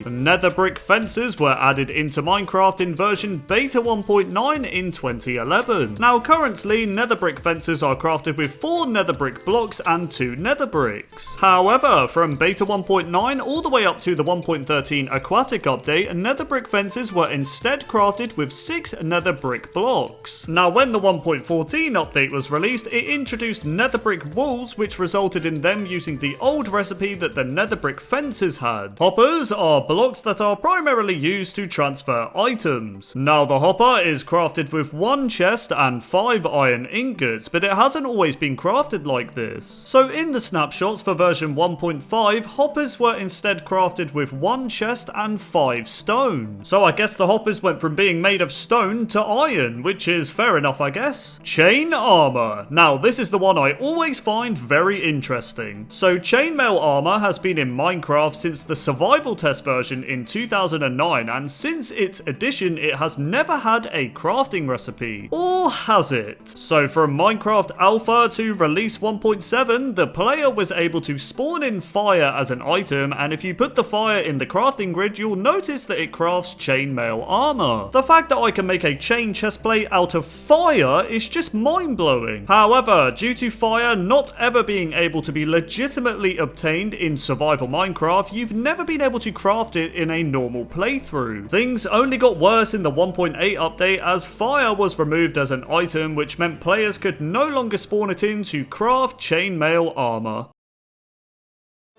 [SPEAKER 1] Nether brick fences were added into Minecraft in version Beta 1.9 in 2011. Now currently, nether brick fences are crafted with 4 nether brick blocks and 2 nether bricks. However, from Beta 1.9 all the way up to the 1.13 aquatic update, nether brick fences were instead crafted with 6 nether brick blocks. Now when the 1.14 update was released, it introduced nether brick walls, which resulted in them using the old recipe that the nether brick fences had. Hoppers are blocks that are primarily used to transfer items. Now the hopper is crafted with 1 chest and 5 iron ingots, but it hasn't always been crafted like this. So in the snapshots for version 1.5, hoppers were instead crafted with 1 chest and 5 stone. So I guess the hoppers went from being made of stone to iron, which is fair enough I guess. Chain armor. Now this is the one I always find very interesting. So chainmail armor has been in Minecraft since the survival test version in 2009, and since its addition it has never had a crafting recipe. Or has it? So from Minecraft Alpha to release 1.7, the player was able to spawn in fire as an item, and if you put the fire in the crafting grid, you'll notice that it crafts chainmail armor. The fact that I can make a chain chestplate out of fire is just mind-blowing. However, due to fire not ever being able to be legitimately obtained in survival Minecraft, you've never been able to craft it in a normal playthrough. Things only got worse in the 1.8 update as fire was removed as an item, which meant players could no longer spawn it in to craft chainmail armor.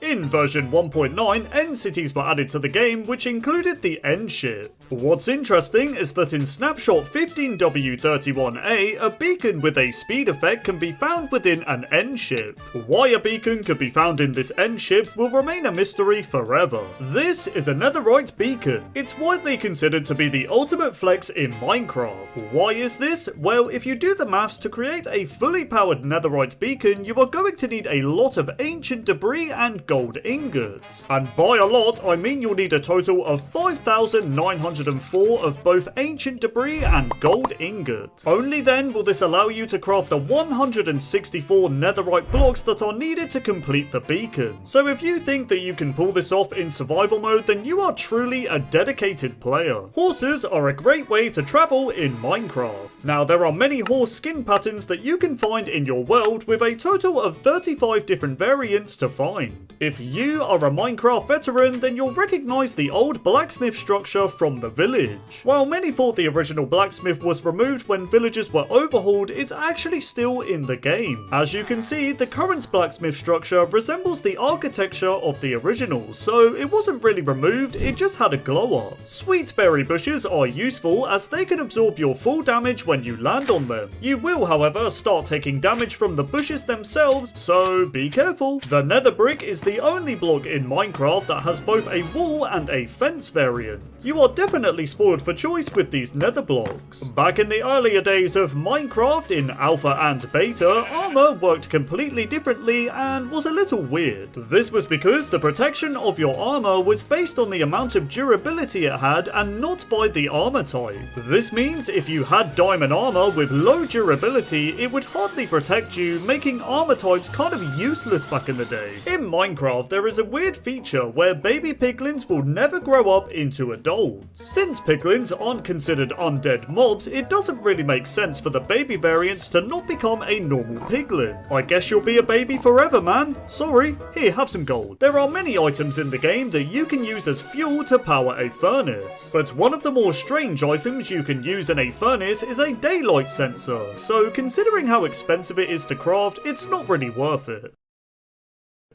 [SPEAKER 1] In version 1.9, end cities were added to the game, which included the end ship. What's interesting is that in snapshot 15W31A, a beacon with a speed effect can be found within an end ship. Why a beacon could be found in this end ship will remain a mystery forever. This is a netherite beacon. It's widely considered to be the ultimate flex in Minecraft. Why is this? Well, if you do the maths, to create a fully powered netherite beacon, you are going to need a lot of ancient debris and gold ingots. And by a lot, I mean you'll need a total of 5,904 of both ancient debris and gold ingots. Only then will this allow you to craft the 164 netherite blocks that are needed to complete the beacon. So if you think that you can pull this off in survival mode, then you are truly a dedicated player. Horses are a great way to travel in Minecraft. Now there are many horse skin patterns that you can find in your world, with a total of 35 different variants to find. If you are a Minecraft veteran, then you'll recognize the old blacksmith structure from the village. While many thought the original blacksmith was removed when villagers were overhauled, it's actually still in the game. As you can see, the current blacksmith structure resembles the architecture of the original, so it wasn't really removed, it just had a glow up. Sweet berry bushes are useful as they can absorb your full damage when you land on them. You will, however, start taking damage from the bushes themselves, so be careful. The nether brick is the only block in Minecraft that has both a wall and a fence variant. You are definitely spoiled for choice with these nether blocks. Back in the earlier days of Minecraft in alpha and beta, armor worked completely differently and was a little weird. This was because the protection of your armor was based on the amount of durability it had and not by the armor type. This means if you had diamond armor with low durability, it would hardly protect you, making armor types kind of useless back in the day. In Minecraft, there is a weird feature where baby piglins will never grow up into adults. Since piglins aren't considered undead mobs, it doesn't really make sense for the baby variants to not become a normal piglin. I guess you'll be a baby forever, man. Sorry, here, have some gold. There are many items in the game that you can use as fuel to power a furnace, but one of the more strange items you can use in a furnace is a daylight sensor, so considering how expensive it is to craft, it's not really worth it.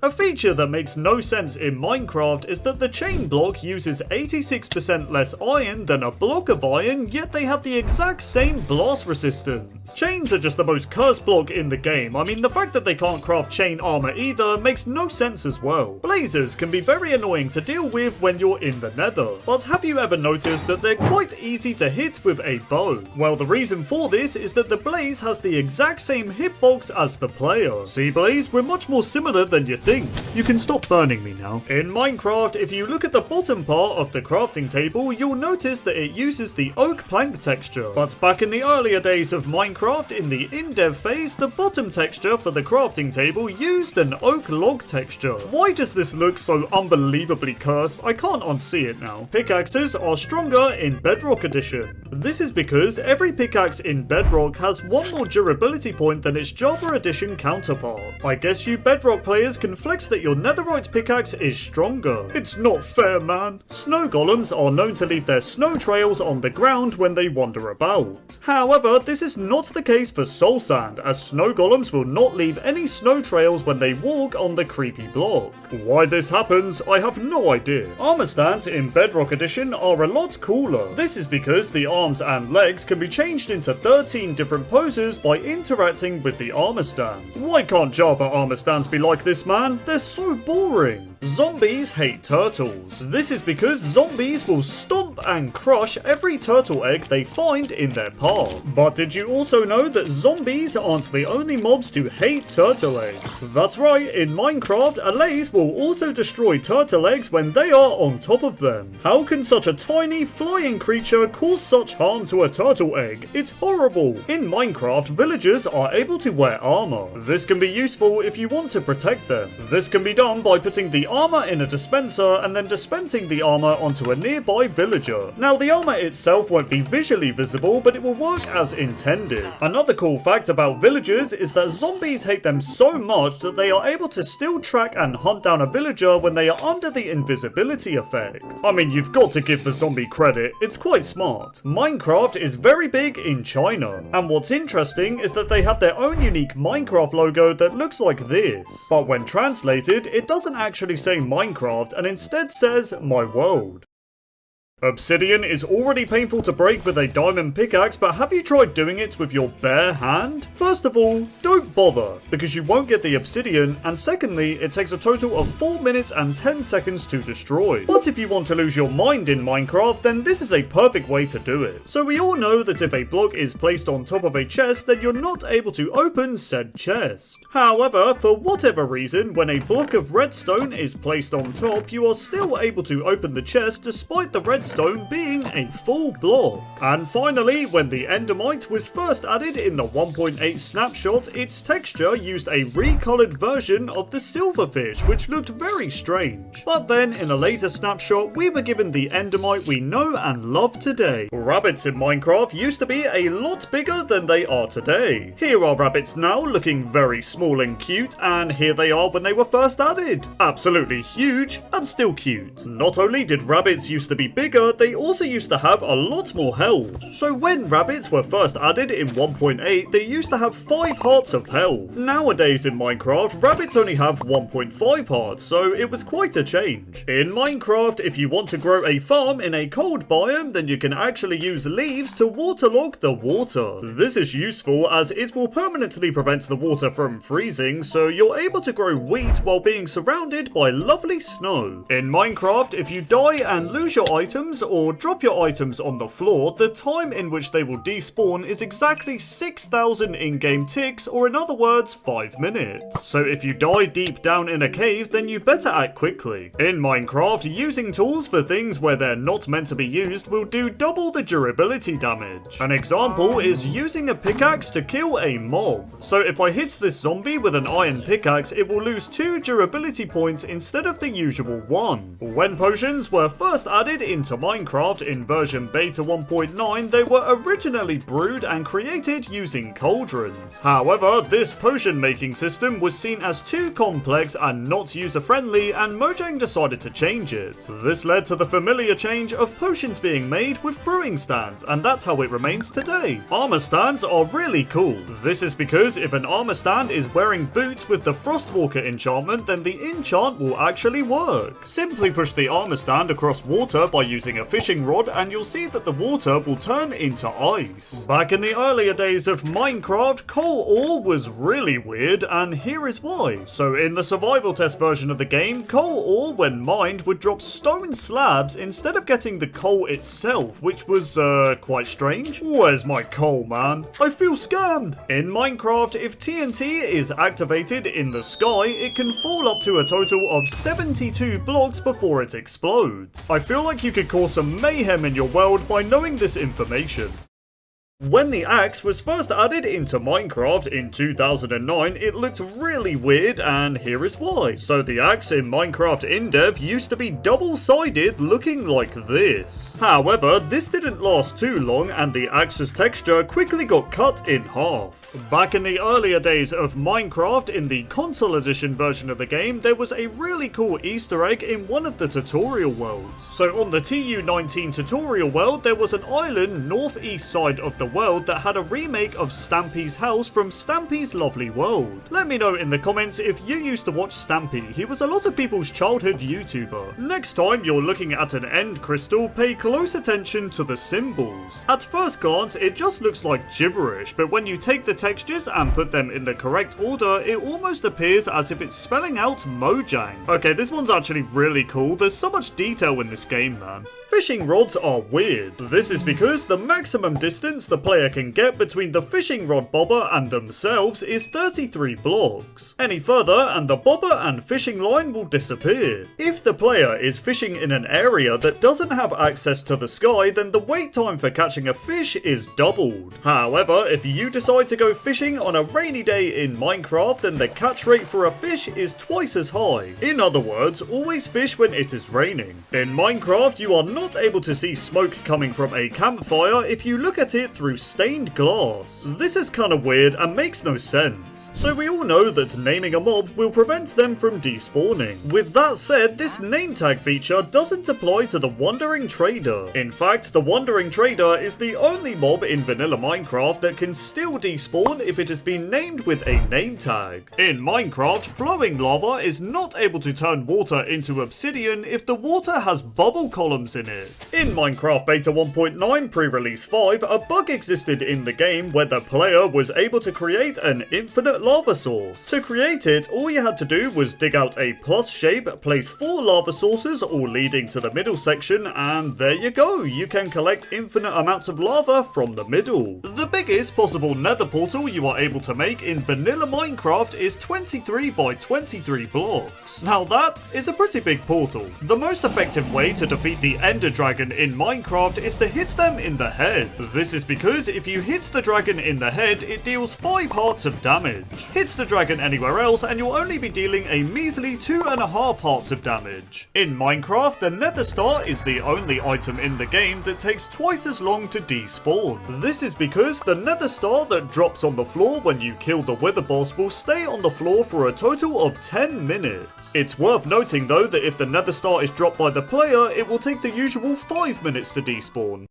[SPEAKER 1] A feature that makes no sense in Minecraft is that the chain block uses 86% less iron than a block of iron, yet they have the exact same blast resistance. Chains are just the most cursed block in the game. I mean, the fact that they can't craft chain armor either makes no sense as well. Blazes can be very annoying to deal with when you're in the nether, but have you ever noticed that they're quite easy to hit with a bow? Well, the reason for this is that the blaze has the exact same hitbox as the player. See, Blaze, we're much more similar than you think. You can stop burning me now. In Minecraft, if you look at the bottom part of the crafting table, you'll notice that it uses the oak plank texture. But back in the earlier days of Minecraft, in the in-dev phase, the bottom texture for the crafting table used an oak log texture. Why does this look so unbelievably cursed? I can't unsee it now. Pickaxes are stronger in Bedrock Edition. This is because every pickaxe in Bedrock has one more durability point than its Java Edition counterpart. I guess you Bedrock players can flex that your netherite pickaxe is stronger. It's not fair, man. Snow golems are known to leave their snow trails on the ground when they wander about. However, this is not the case for soul sand, as snow golems will not leave any snow trails when they walk on the creepy block. Why this happens, I have no idea. Armor stands in Bedrock Edition are a lot cooler. This is because the arms and legs can be changed into 13 different poses by interacting with the armor stand. Why can't Java armor stands be like this, man? They're so boring. Zombies hate turtles. This is because zombies will stomp and crush every turtle egg they find in their path. But did you also know that zombies aren't the only mobs to hate turtle eggs? That's right, in Minecraft, allays will also destroy turtle eggs when they are on top of them. How can such a tiny flying creature cause such harm to a turtle egg? It's horrible. In Minecraft, villagers are able to wear armor. This can be useful if you want to protect them. This can be done by putting the armor in a dispenser and then dispensing the armor onto a nearby villager. Now, the armor itself won't be visually visible, but it will work as intended. Another cool fact about villagers is that zombies hate them so much that they are able to still track and hunt down a villager when they are under the invisibility effect. I mean, you've got to give the zombie credit, it's quite smart. Minecraft is very big in China, and what's interesting is that they have their own unique Minecraft logo that looks like this. But when translated, it doesn't actually say Minecraft and instead says My World. Obsidian is already painful to break with a diamond pickaxe, but have you tried doing it with your bare hand? First of all, don't bother, because you won't get the obsidian, and secondly, it takes a total of 4 minutes and 10 seconds to destroy. But if you want to lose your mind in Minecraft, then this is a perfect way to do it. So we all know that if a block is placed on top of a chest, then you're not able to open said chest. However, for whatever reason, when a block of redstone is placed on top, you are still able to open the chest despite the redstone being a full block. And finally, when the endermite was first added in the 1.8 snapshot, its texture used a recolored version of the silverfish, which looked very strange. But then in a later snapshot, we were given the endermite we know and love today. Rabbits in Minecraft used to be a lot bigger than they are today. Here are rabbits now, looking very small and cute, and here they are when they were first added. Absolutely huge and still cute. Not only did rabbits used to be bigger, bigger, they also used to have a lot more health. So when rabbits were first added in 1.8, they used to have 5 hearts of health. Nowadays in Minecraft, rabbits only have 1.5 hearts, so it was quite a change. In Minecraft, if you want to grow a farm in a cold biome, then you can actually use leaves to waterlog the water. This is useful as it will permanently prevent the water from freezing, so you're able to grow wheat while being surrounded by lovely snow. In Minecraft, if you die and lose your items or drop your items on the floor, the time in which they will despawn is exactly 6,000 in-game ticks, or in other words, 5 minutes. So if you die deep down in a cave, then you better act quickly. In Minecraft, using tools for things where they're not meant to be used will do double the durability damage. An example is using a pickaxe to kill a mob. So if I hit this zombie with an iron pickaxe, it will lose 2 durability points instead of the usual 1. When potions were first added into Minecraft in version beta 1.9, they were originally brewed and created using cauldrons. However, this potion making system was seen as too complex and not user-friendly, and Mojang decided to change it. This led to the familiar change of potions being made with brewing stands, and that's how it remains today. Armor stands are really cool. This is because if an armor stand is wearing boots with the Frostwalker enchantment, then the enchant will actually work. Simply push the armor stand across water by using a fishing rod and you'll see that the water will turn into ice. Back in the earlier days of Minecraft, coal ore was really weird, and here is why. So in the survival test version of the game, coal ore when mined would drop stone slabs instead of getting the coal itself, which was quite strange. Where's my coal, man? I feel scammed. In Minecraft, if TNT is activated in the sky, it can fall up to a total of 72 blocks before it explodes. I feel like you could cause some mayhem in your world by knowing this information. When the axe was first added into Minecraft in 2009, it looked really weird, and here is why. So the axe in Minecraft InDev used to be double-sided, looking like this. However, this didn't last too long, and the axe's texture quickly got cut in half. Back in the earlier days of Minecraft, in the console edition version of the game, there was a really cool Easter egg in one of the tutorial worlds. So on the TU19 tutorial world, there was an island northeast side of the world that had a remake of Stampy's house from Stampy's Lovely World. Let me know in the comments if you used to watch Stampy. He was a lot of people's childhood YouTuber. Next time you're looking at an end crystal, pay close attention to the symbols. At first glance, it just looks like gibberish, but when you take the textures and put them in the correct order, it almost appears as if it's spelling out Mojang. Okay, this one's actually really cool. There's so much detail in this game, man. Fishing rods are weird. This is because the maximum distance the player can get between the fishing rod bobber and themselves is 33 blocks. Any further and the bobber and fishing line will disappear. If the player is fishing in an area that doesn't have access to the sky, then the wait time for catching a fish is doubled. However, if you decide to go fishing on a rainy day in Minecraft, then the catch rate for a fish is twice as high. In other words, always fish when it is raining. In Minecraft, you are not able to see smoke coming from a campfire if you look at it through stained glass. This is kinda weird and makes no sense. So we all know that naming a mob will prevent them from despawning. With that said, this name tag feature doesn't apply to the Wandering Trader. In fact, the Wandering Trader is the only mob in vanilla Minecraft that can still despawn if it has been named with a name tag. In Minecraft, flowing lava is not able to turn water into obsidian if the water has bubble columns in it. In Minecraft Beta 1.9 pre-release 5, a bug existed in the game where the player was able to create an infinite lava source. To create it, all you had to do was dig out a plus shape, place 4 lava sources all leading to the middle section, and there you go, you can collect infinite amounts of lava from the middle. The biggest possible nether portal you are able to make in vanilla Minecraft is 23 by 23 blocks. Now that is a pretty big portal. The most effective way to defeat the Ender Dragon in Minecraft is to hit them in the head. This is because because if you hit the dragon in the head, it deals 5 hearts of damage. Hit the dragon anywhere else and you'll only be dealing a measly 2.5 hearts of damage. In Minecraft, the nether star is the only item in the game that takes twice as long to despawn. This is because the nether star that drops on the floor when you kill the wither boss will stay on the floor for a total of 10 minutes. It's worth noting though that if the nether star is dropped by the player, it will take the usual 5 minutes to despawn.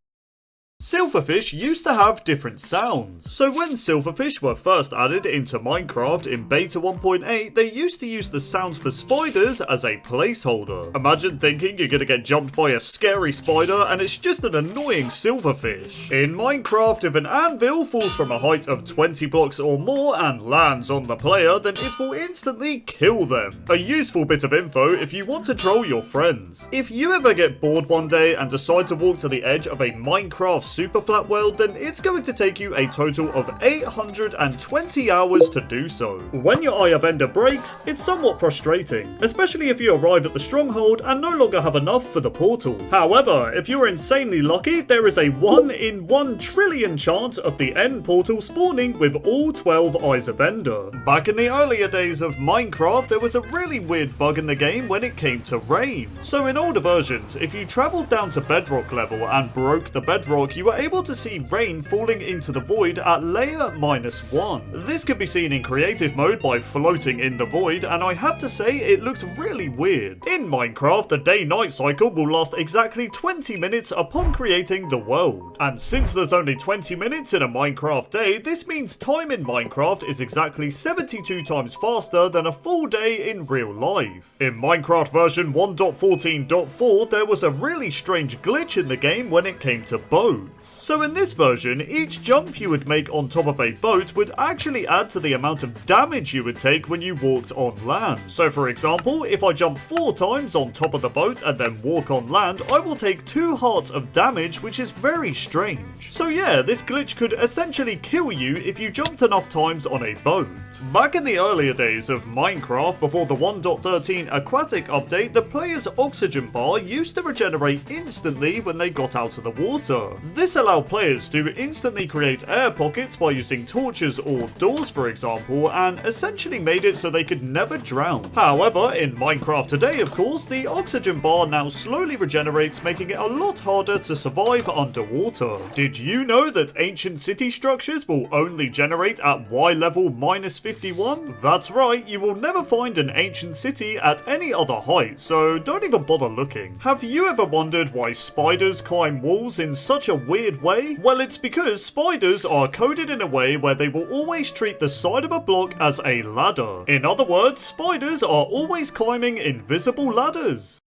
[SPEAKER 1] Silverfish used to have different sounds. So when silverfish were first added into Minecraft in beta 1.8, they used to use the sounds for spiders as a placeholder. Imagine thinking you're gonna get jumped by a scary spider and it's just an annoying silverfish. In Minecraft, if an anvil falls from a height of 20 blocks or more and lands on the player, then it will instantly kill them. A useful bit of info if you want to troll your friends. If you ever get bored one day and decide to walk to the edge of a Minecraft super flat world, then it's going to take you a total of 820 hours to do so. When your Eye of Ender breaks, it's somewhat frustrating, especially if you arrive at the stronghold and no longer have enough for the portal. However, if you're insanely lucky, there is a 1 in 1 trillion chance of the end portal spawning with all 12 Eyes of Ender. Back in the earlier days of Minecraft, there was a really weird bug in the game when it came to rain. So in older versions, if you traveled down to bedrock level and broke the bedrock, you were able to see rain falling into the void at layer -1. This could be seen in creative mode by floating in the void, and I have to say it looked really weird. In Minecraft, the day-night cycle will last exactly 20 minutes upon creating the world. And since there's only 20 minutes in a Minecraft day, this means time in Minecraft is exactly 72 times faster than a full day in real life. In Minecraft version 1.14.4, there was a really strange glitch in the game when it came to boats. So in this version, each jump you would make on top of a boat would actually add to the amount of damage you would take when you walked on land. So for example, if I jump 4 times on top of the boat and then walk on land, I will take 2 hearts of damage, which is very strange. So yeah, this glitch could essentially kill you if you jumped enough times on a boat. Back in the earlier days of Minecraft, before the 1.13 aquatic update, the player's oxygen bar used to regenerate instantly when they got out of the water. This allowed players to instantly create air pockets by using torches or doors, for example, and essentially made it so they could never drown. However, in Minecraft today, of course, the oxygen bar now slowly regenerates, making it a lot harder to survive underwater. Did you know that ancient city structures will only generate at Y level -51? That's right, you will never find an ancient city at any other height, so don't even bother looking. Have you ever wondered why spiders climb walls in such a weird way? Well, it's because spiders are coded in a way where they will always treat the side of a block as a ladder. In other words, spiders are always climbing invisible ladders.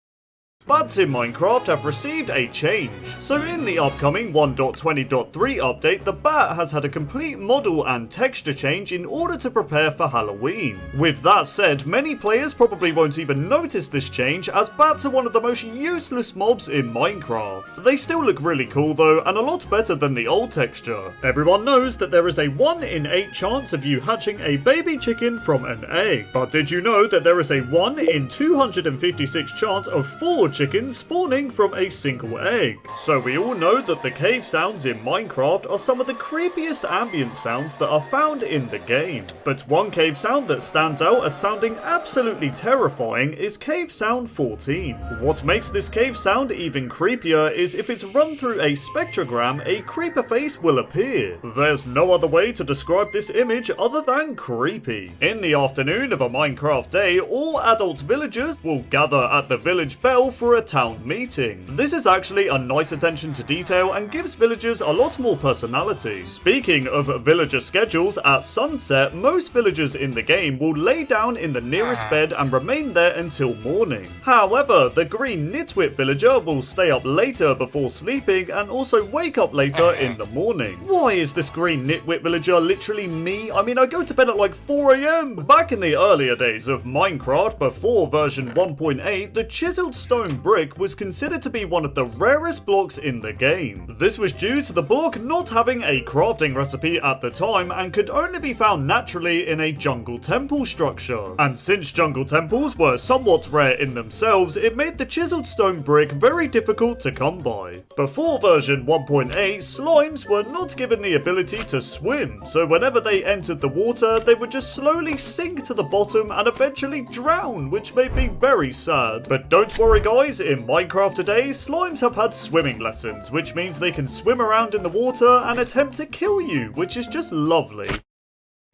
[SPEAKER 1] Bats in Minecraft have received a change. So in the upcoming 1.20.3 update, the bat has had a complete model and texture change in order to prepare for Halloween. With that said, many players probably won't even notice this change, as bats are one of the most useless mobs in Minecraft. They still look really cool though, and a lot better than the old texture. Everyone knows that there is a 1 in 8 chance of you hatching a baby chicken from an egg. But did you know that there is a 1 in 256 chance of 4 chickens spawning from a single egg? So we all know that the cave sounds in Minecraft are some of the creepiest ambient sounds that are found in the game. But one cave sound that stands out as sounding absolutely terrifying is cave sound 14. What makes this cave sound even creepier is if it's run through a spectrogram, a creeper face will appear. There's no other way to describe this image other than creepy. In the afternoon of a Minecraft day, all adult villagers will gather at the village bell for a town meeting. This is actually a nice attention to detail and gives villagers a lot more personality. Speaking of villager schedules, at sunset, most villagers in the game will lay down in the nearest bed and remain there until morning. However, the green nitwit villager will stay up later before sleeping and also wake up later in the morning. Why is this green nitwit villager literally me? I mean, I go to bed at like 4 AM. Back in the earlier days of Minecraft, before version 1.8, the chiseled stone stone brick was considered to be one of the rarest blocks in the game. This was due to the block not having a crafting recipe at the time and could only be found naturally in a jungle temple structure. And since jungle temples were somewhat rare in themselves, it made the chiseled stone brick very difficult to come by. Before version 1.8, slimes were not given the ability to swim, so whenever they entered the water, they would just slowly sink to the bottom and eventually drown, which made me very sad. But don't worry guys, in Minecraft today, slimes have had swimming lessons, which means they can swim around in the water and attempt to kill you, which is just lovely.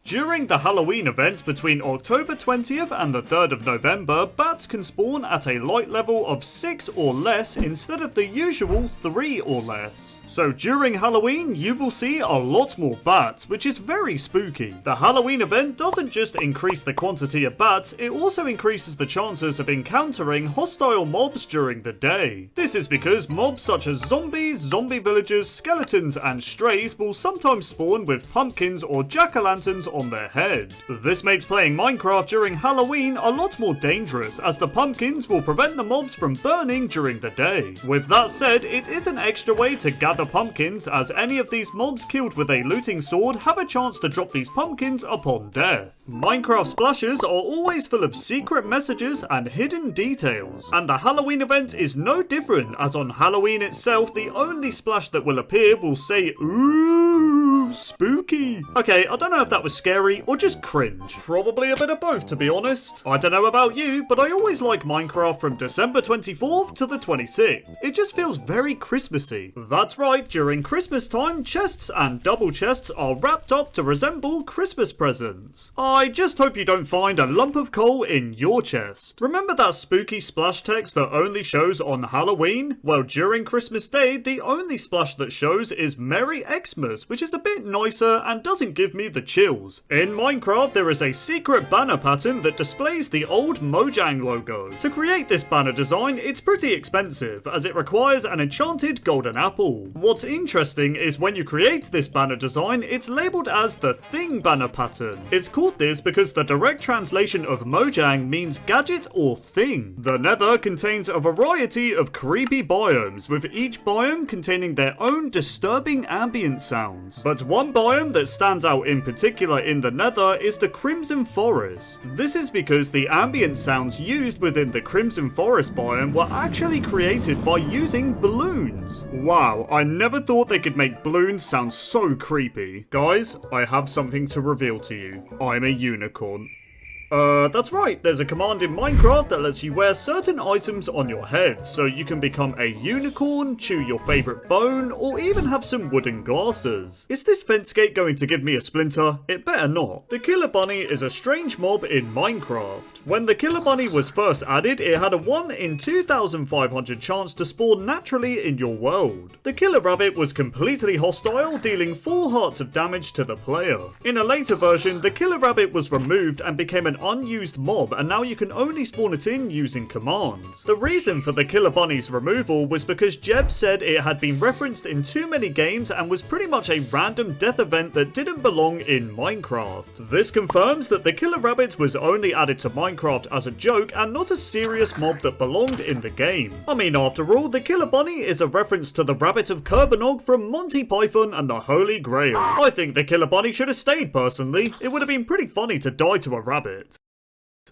[SPEAKER 1] During the Halloween event between October 20th and the 3rd of November, bats can spawn at a light level of 6 or less instead of the usual 3 or less. So during Halloween, you will see a lot more bats, which is very spooky. The Halloween event doesn't just increase the quantity of bats, it also increases the chances of encountering hostile mobs during the day. This is because mobs such as zombies, zombie villagers, skeletons, and strays will sometimes spawn with pumpkins or jack-o'-lanterns on their head. This makes playing Minecraft during Halloween a lot more dangerous, as the pumpkins will prevent the mobs from burning during the day. With that said, it is an extra way to gather pumpkins, as any of these mobs killed with a looting sword have a chance to drop these pumpkins upon death. Minecraft splashes are always full of secret messages and hidden details, and the Halloween event is no different, as on Halloween itself, the only splash that will appear will say, "Ooh, spooky." Okay, I don't know if that was scary or just cringe. Probably a bit of both, to be honest. I don't know about you, but I always like Minecraft from December 24th to the 26th. It just feels very Christmassy. That's right, during Christmas time, chests and double chests are wrapped up to resemble Christmas presents. I just hope you don't find a lump of coal in your chest. Remember that spooky splash text that only shows on Halloween? Well, during Christmas Day, the only splash that shows is Merry Xmas, which is a bit nicer and doesn't give me the chills. In Minecraft, there is a secret banner pattern that displays the old Mojang logo. To create this banner design, it's pretty expensive, as it requires an enchanted golden apple. What's interesting is when you create this banner design, it's labeled as the Thing banner pattern. It's called this because the direct translation of Mojang means gadget or thing. The Nether contains a variety of creepy biomes, with each biome containing their own disturbing ambient sounds. But one biome that stands out in particular in the Nether is the Crimson Forest. This is because the ambient sounds used within the Crimson Forest biome were actually created by using balloons. Wow, I never thought they could make balloons sound so creepy. Guys, I have something to reveal to you. I'm a unicorn. That's right, there's a command in Minecraft that lets you wear certain items on your head, so you can become a unicorn, chew your favourite bone, or even have some wooden glasses. Is this fence gate going to give me a splinter? It better not. The killer bunny is a strange mob in Minecraft. When the killer bunny was first added, it had a 1 in 2,500 chance to spawn naturally in your world. The killer rabbit was completely hostile, dealing 4 hearts of damage to the player. In a later version, the killer rabbit was removed and became an unused mob, and now you can only spawn it in using commands. The reason for the killer bunny's removal was because Jeb said it had been referenced in too many games and was pretty much a random death event that didn't belong in Minecraft. This confirms that the killer rabbit was only added to Minecraft as a joke and not a serious mob that belonged in the game. I mean, after all, the killer bunny is a reference to the rabbit of Kerbanog from Monty Python and the Holy Grail. I think the killer bunny should have stayed personally. It would have been pretty funny to die to a rabbit.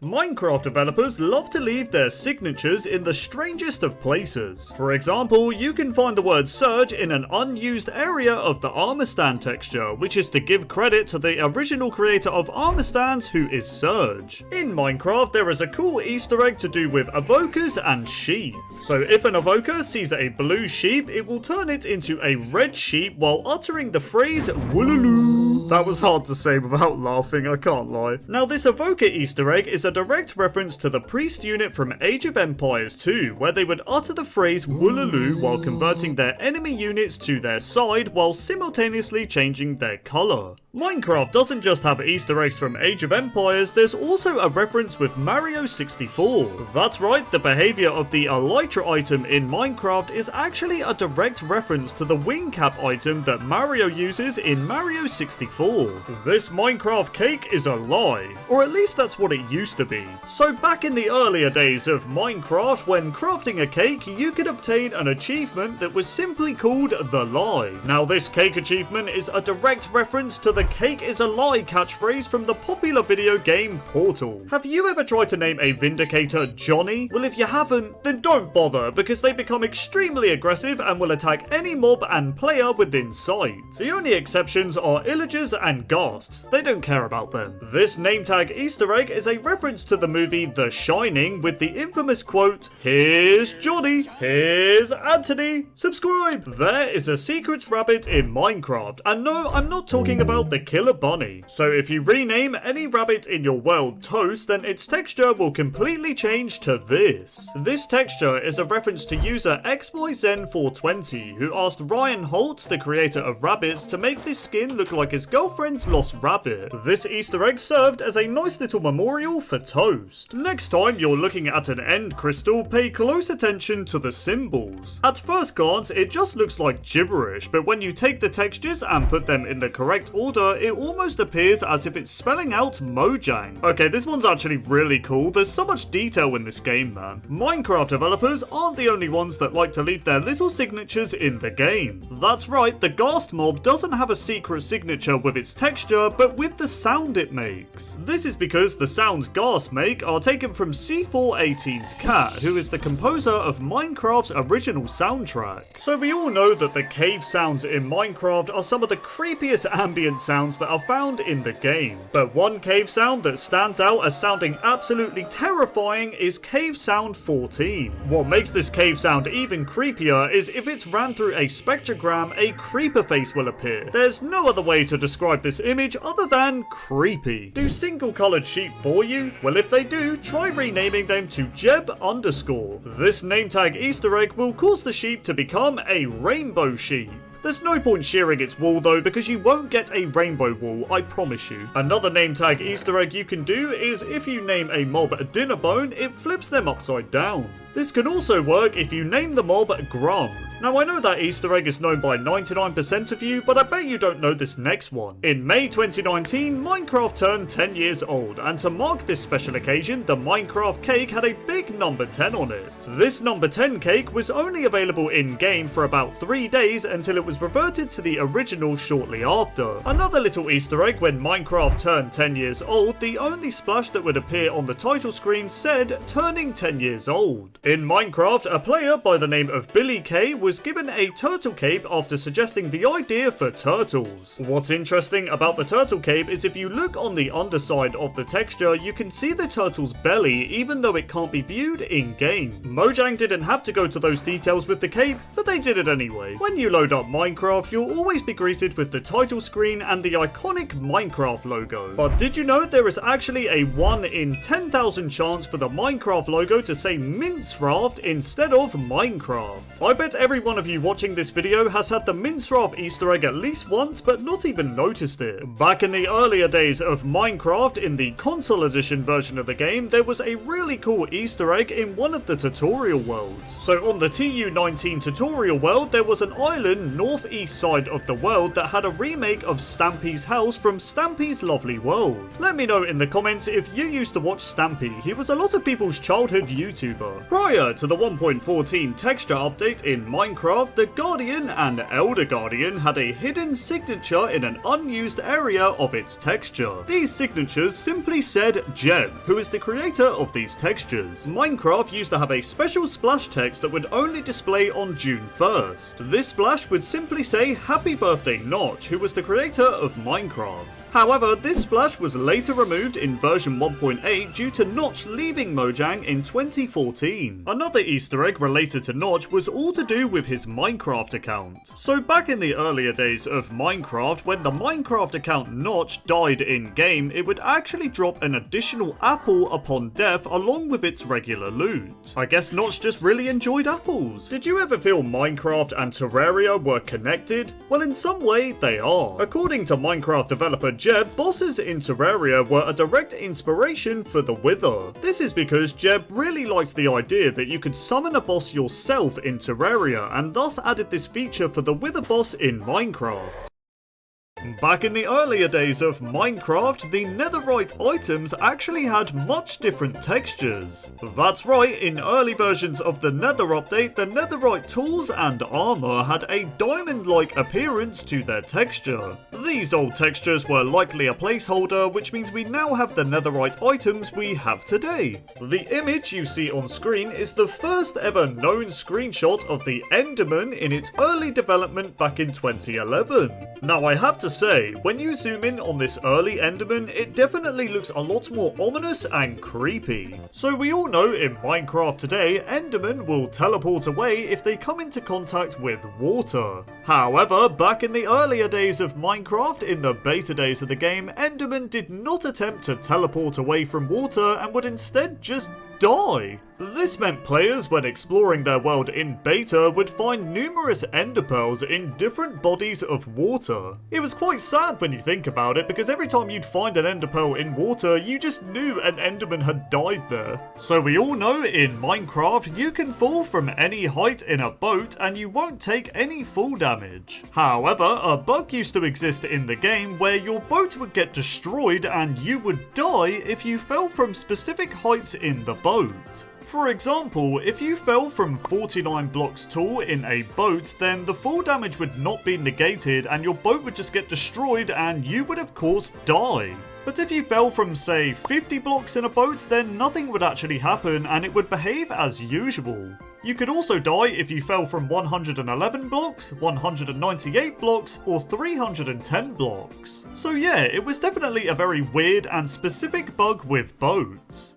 [SPEAKER 1] Minecraft developers love to leave their signatures in the strangest of places. For example, you can find the word Surge in an unused area of the armor stand texture, which is to give credit to the original creator of armor stands, who is Surge. In Minecraft, there is a cool Easter egg to do with evokers and sheep. So if an evoker sees a blue sheep, it will turn it into a red sheep while uttering the phrase "Woolaloo." That was hard to say without laughing, I can't lie. Now this evoker Easter egg is a direct reference to the priest unit from Age of Empires 2, where they would utter the phrase "Woolaloo" while converting their enemy units to their side while simultaneously changing their colour. Minecraft doesn't just have Easter eggs from Age of Empires, there's also a reference with Mario 64. That's right, the behavior of the elytra item in Minecraft is actually a direct reference to the wing cap item that Mario uses in Mario 64. This Minecraft cake is a lie, or at least that's what it used to be. So back in the earlier days of Minecraft, when crafting a cake, you could obtain an achievement that was simply called the lie. Now this cake achievement is a direct reference to the cake is a lie catchphrase from the popular video game Portal. Have you ever tried to name a Vindicator Johnny? Well, if you haven't, then don't bother, because they become extremely aggressive and will attack any mob and player within sight. The only exceptions are illagers and ghasts. They don't care about them. This name tag Easter egg is a reference to the movie The Shining with the infamous quote, "Here's Johnny, here's Anthony, subscribe." There is a secret rabbit in Minecraft, and no, I'm not talking about the killer bunny. So if you rename any rabbit in your world Toast, then its texture will completely change to this. This texture is a reference to user XYZen420, who asked Ryan Holtz, the creator of Rabbids, to make this skin look like his girlfriend's lost rabbit. This Easter egg served as a nice little memorial for Toast. Next time you're looking at an end crystal, pay close attention to the symbols. At first glance, it just looks like gibberish, but when you take the textures and put them in the correct order, it almost appears as if it's spelling out Mojang. Okay, this one's actually really cool. There's so much detail in this game, man. Minecraft developers aren't the only ones that like to leave their little signatures in the game. That's right, the ghast mob doesn't have a secret signature with its texture, but with the sound it makes. This is because the sounds ghasts make are taken from C418's cat, who is the composer of Minecraft's original soundtrack. So we all know that the cave sounds in Minecraft are some of the creepiest ambient sounds that are found in the game. But one cave sound that stands out as sounding absolutely terrifying is Cave Sound 14. What makes this cave sound even creepier is if it's ran through a spectrogram, a creeper face will appear. There's no other way to describe this image other than creepy. Do single colored sheep bore you? Well, if they do, try renaming them to Jeb_. This name tag Easter egg will cause the sheep to become a rainbow sheep. There's no point shearing its wool though, because you won't get a rainbow wool, I promise you. Another name tag Easter egg you can do is if you name a mob Dinnerbone, it flips them upside down. This can also work if you name the mob Grum. Now I know that Easter egg is known by 99% of you, but I bet you don't know this next one. In May 2019, Minecraft turned 10 years old, and to mark this special occasion, the Minecraft cake had a big number 10 on it. This number 10 cake was only available in-game for about 3 days until it was reverted to the original shortly after. Another little Easter egg: when Minecraft turned 10 years old, the only splash that would appear on the title screen said "turning 10 years old." In Minecraft, a player by the name of Billy K was given a turtle cape after suggesting the idea for turtles. What's interesting about the turtle cape is if you look on the underside of the texture, you can see the turtle's belly even though it can't be viewed in-game. Mojang didn't have to go to those details with the cape, but they did it anyway. When you load up Minecraft, you'll always be greeted with the title screen and the iconic Minecraft logo. But did you know there is actually a 1 in 10,000 chance for the Minecraft logo to say Minecraft instead of Minecraft? I bet every one of you watching this video has had the Minecraft Easter egg at least once but not even noticed it. Back in the earlier days of Minecraft, in the console edition version of the game, there was a really cool Easter egg in one of the tutorial worlds. So on the TU19 tutorial world, there was an island northeast side of the world that had a remake of Stampy's house from Stampy's Lovely World. Let me know in the comments if you used to watch Stampy. He was a lot of people's childhood YouTuber. Prior to the 1.14 texture update in Minecraft, the Guardian and Elder Guardian had a hidden signature in an unused area of its texture. These signatures simply said Jeb, who is the creator of these textures. Minecraft used to have a special splash text that would only display on June 1st. This splash would simply say Happy Birthday Notch, who was the creator of Minecraft. However, this splash was later removed in version 1.8 due to Notch leaving Mojang in 2014. Another Easter egg related to Notch was all to do with his Minecraft account. So back in the earlier days of Minecraft, when the Minecraft account Notch died in-game, it would actually drop an additional apple upon death along with its regular loot. I guess Notch just really enjoyed apples. Did you ever feel Minecraft and Terraria were connected? Well, in some way, they are. According to Minecraft developer Jeb, bosses in Terraria were a direct inspiration for the Wither. This is because Jeb really liked the idea that you could summon a boss yourself in Terraria, and thus added this feature for the Wither boss in Minecraft. Back in the earlier days of Minecraft, the netherite items actually had much different textures. That's right, in early versions of the Nether update, the netherite tools and armor had a diamond-like appearance to their texture. These old textures were likely a placeholder, which means we now have the netherite items we have today. The image you see on screen is the first ever known screenshot of the Enderman in its early development back in 2011. Now I have to say, when you zoom in on this early Enderman, it definitely looks a lot more ominous and creepy. So we all know in Minecraft today, Endermen will teleport away if they come into contact with water. However, back in the earlier days of Minecraft, in the beta days of the game, Endermen did not attempt to teleport away from water and would instead just die. This meant players, when exploring their world in beta, would find numerous ender pearls in different bodies of water. It was quite sad when you think about it, because every time you'd find an ender pearl in water, you just knew an enderman had died there. So we all know in Minecraft, you can fall from any height in a boat and you won't take any fall damage. However, a bug used to exist in the game where your boat would get destroyed and you would die if you fell from specific heights in the boat. For example, if you fell from 49 blocks tall in a boat, then the fall damage would not be negated and your boat would just get destroyed and you would of course die. But if you fell from, say, 50 blocks in a boat, then nothing would actually happen and it would behave as usual. You could also die if you fell from 111 blocks, 198 blocks, or 310 blocks. So yeah, it was definitely a very weird and specific bug with boats.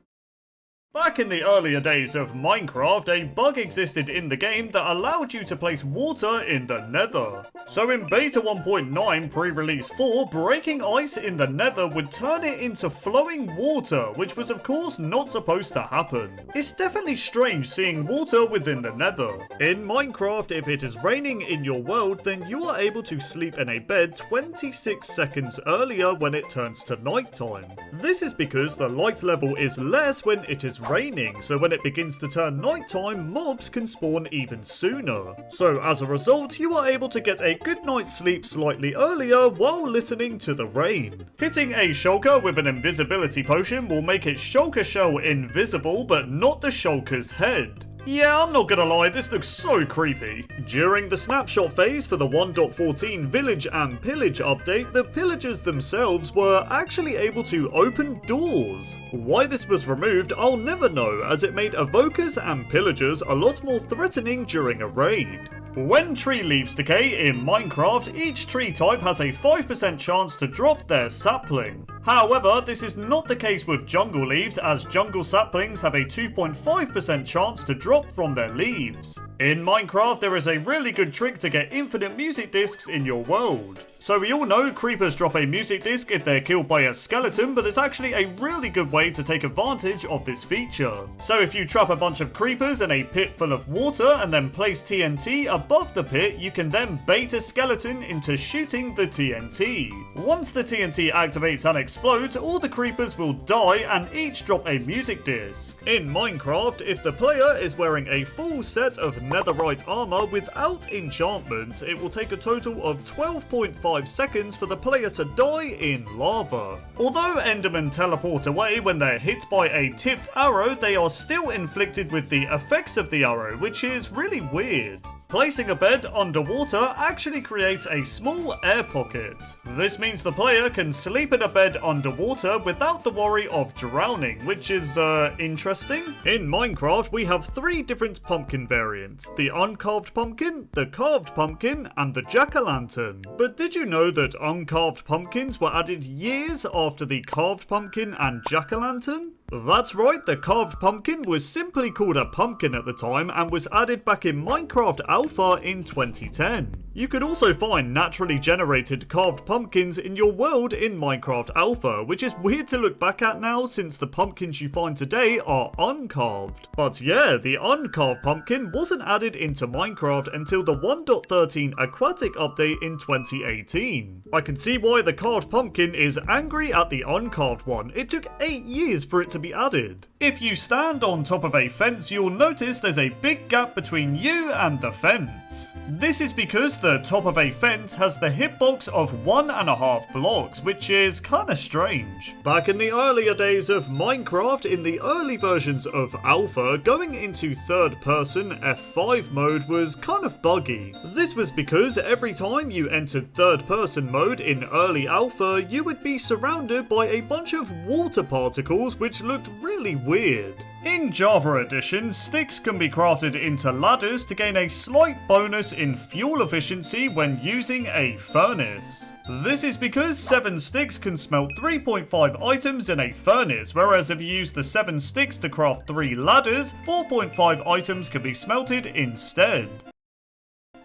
[SPEAKER 1] Back in the earlier days of Minecraft, a bug existed in the game that allowed you to place water in the nether. So in beta 1.9 pre-release 4, breaking ice in the nether would turn it into flowing water, which was of course not supposed to happen. It's definitely strange seeing water within the nether. In Minecraft, if it is raining in your world, then you are able to sleep in a bed 26 seconds earlier when it turns to nighttime. This is because the light level is less when it is raining, so when it begins to turn nighttime, mobs can spawn even sooner. So as a result, you are able to get a good night's sleep slightly earlier while listening to the rain. Hitting a shulker with an invisibility potion will make its shulker shell invisible, but not the shulker's head. Yeah, I'm not gonna lie, this looks so creepy. During the snapshot phase for the 1.14 Village and Pillage update, the pillagers themselves were actually able to open doors. Why this was removed, I'll never know, as it made evokers and pillagers a lot more threatening during a raid. When tree leaves decay in Minecraft, each tree type has a 5% chance to drop their sapling. However, this is not the case with jungle leaves, as jungle saplings have a 2.5% chance to drop from their leaves. In Minecraft, there is a really good trick to get infinite music discs in your world. So we all know creepers drop a music disc if they're killed by a skeleton, but there's actually a really good way to take advantage of this feature. So if you trap a bunch of creepers in a pit full of water and then place TNT above the pit, you can then bait a skeleton into shooting the TNT. Once the TNT activates and explodes, all the creepers will die and each drop a music disc. In Minecraft, if the player is wearing a full set of netherite armor without enchantments, it will take a total of 12.5 seconds for the player to die in lava. Although Endermen teleport away when they're hit by a tipped arrow, they are still inflicted with the effects of the arrow, which is really weird. Placing a bed underwater actually creates a small air pocket. This means the player can sleep in a bed underwater without the worry of drowning, which is, interesting. In Minecraft, we have 3 different pumpkin variants: the uncarved pumpkin, the carved pumpkin, and the jack-o'-lantern. But did you know that uncarved pumpkins were added years after the carved pumpkin and jack-o'-lantern? That's right, the carved pumpkin was simply called a pumpkin at the time and was added back in Minecraft Alpha in 2010. You could also find naturally generated carved pumpkins in your world in Minecraft Alpha, which is weird to look back at now since the pumpkins you find today are uncarved. But yeah, the uncarved pumpkin wasn't added into Minecraft until the 1.13 aquatic update in 2018. I can see why the carved pumpkin is angry at the uncarved one. It took 8 years for it to be added. If you stand on top of a fence, you'll notice there's a big gap between you and the fence. This is because the top of a fence has the hitbox of 1.5 blocks, which is kinda strange. Back in the earlier days of Minecraft, in the early versions of Alpha, going into third person F5 mode was kind of buggy. This was because every time you entered third person mode in early Alpha, you would be surrounded by a bunch of water particles which looked really weird. In Java Edition, sticks can be crafted into ladders to gain a slight bonus in fuel efficiency when using a furnace. This is because 7 sticks can smelt 3.5 items in a furnace, whereas if you use the 7 sticks to craft 3 ladders, 4.5 items can be smelted instead.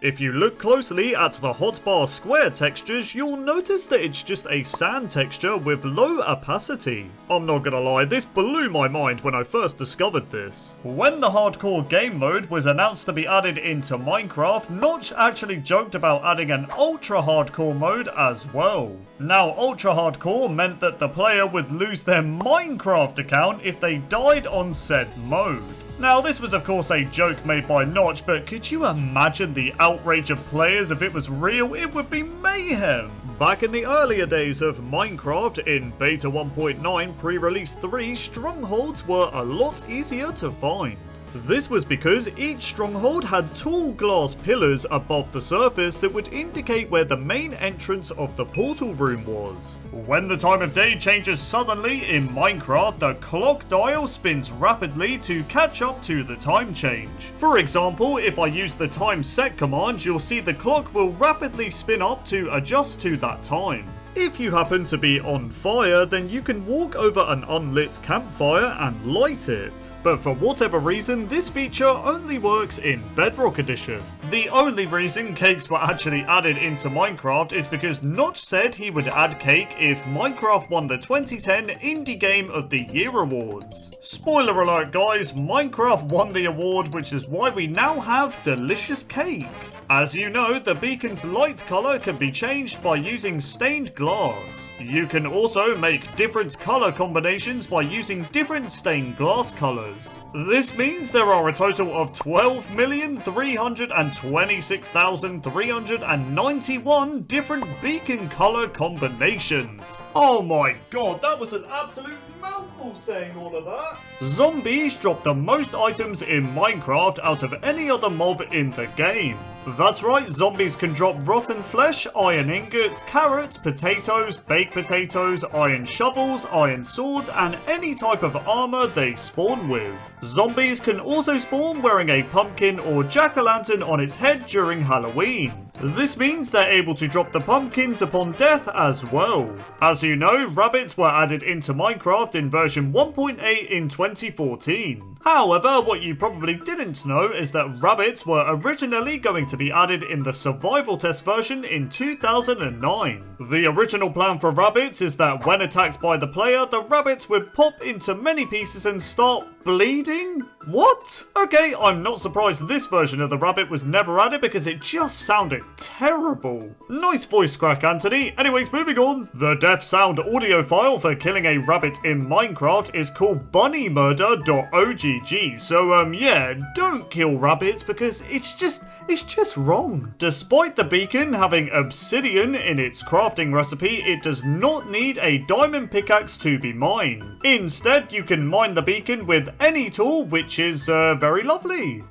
[SPEAKER 1] If you look closely at the hotbar square textures, you'll notice that it's just a sand texture with low opacity. I'm not gonna lie, this blew my mind when I first discovered this. When the hardcore game mode was announced to be added into Minecraft, Notch actually joked about adding an ultra hardcore mode as well. Now, ultra hardcore meant that the player would lose their Minecraft account if they died on said mode. Now, this was of course a joke made by Notch, but could you imagine the outrage of players if it was real? It would be mayhem! Back in the earlier days of Minecraft, in Beta 1.9 pre-release 3, strongholds were a lot easier to find. This was because each stronghold had tall glass pillars above the surface that would indicate where the main entrance of the portal room was. When the time of day changes suddenly in Minecraft, the clock dial spins rapidly to catch up to the time change. For example, if I use the time set command, you'll see the clock will rapidly spin up to adjust to that time. If you happen to be on fire, then you can walk over an unlit campfire and light it. But for whatever reason, this feature only works in Bedrock Edition. The only reason cakes were actually added into Minecraft is because Notch said he would add cake if Minecraft won the 2010 Indie Game of the Year Awards. Spoiler alert guys, Minecraft won the award, which is why we now have delicious cake. As you know, the beacon's light colour can be changed by using stained glass. You can also make different colour combinations by using different stained glass colours. This means there are a total of 12,326,391 different beacon colour combinations. Oh my god, that was an absolute mouthful saying all of that. Zombies drop the most items in Minecraft out of any other mob in the game. That's right, zombies can drop rotten flesh, iron ingots, carrots, potatoes, baked potatoes, iron shovels, iron swords, and any type of armor they spawn with. Zombies can also spawn wearing a pumpkin or jack-o'-lantern on its head during Halloween. This means they're able to drop the pumpkins upon death as well. As you know, rabbits were added into Minecraft in version 1.8 in 2014. However, what you probably didn't know is that rabbits were originally going to be added in the survival test version in 2009. The original plan for rabbits is that when attacked by the player, the rabbits would pop into many pieces and start bleeding? What? Okay, I'm not surprised this version of the rabbit was never added because it just sounded terrible. Nice voice crack, Anthony. Anyways, moving on. The death sound audio file for killing a rabbit in Minecraft is called bunnymurder.ogg. So, yeah, don't kill rabbits because it's just wrong. Despite the beacon having obsidian in its crafting recipe, it does not need a diamond pickaxe to be mined. Instead, you can mine the beacon with any tool, which is very lovely.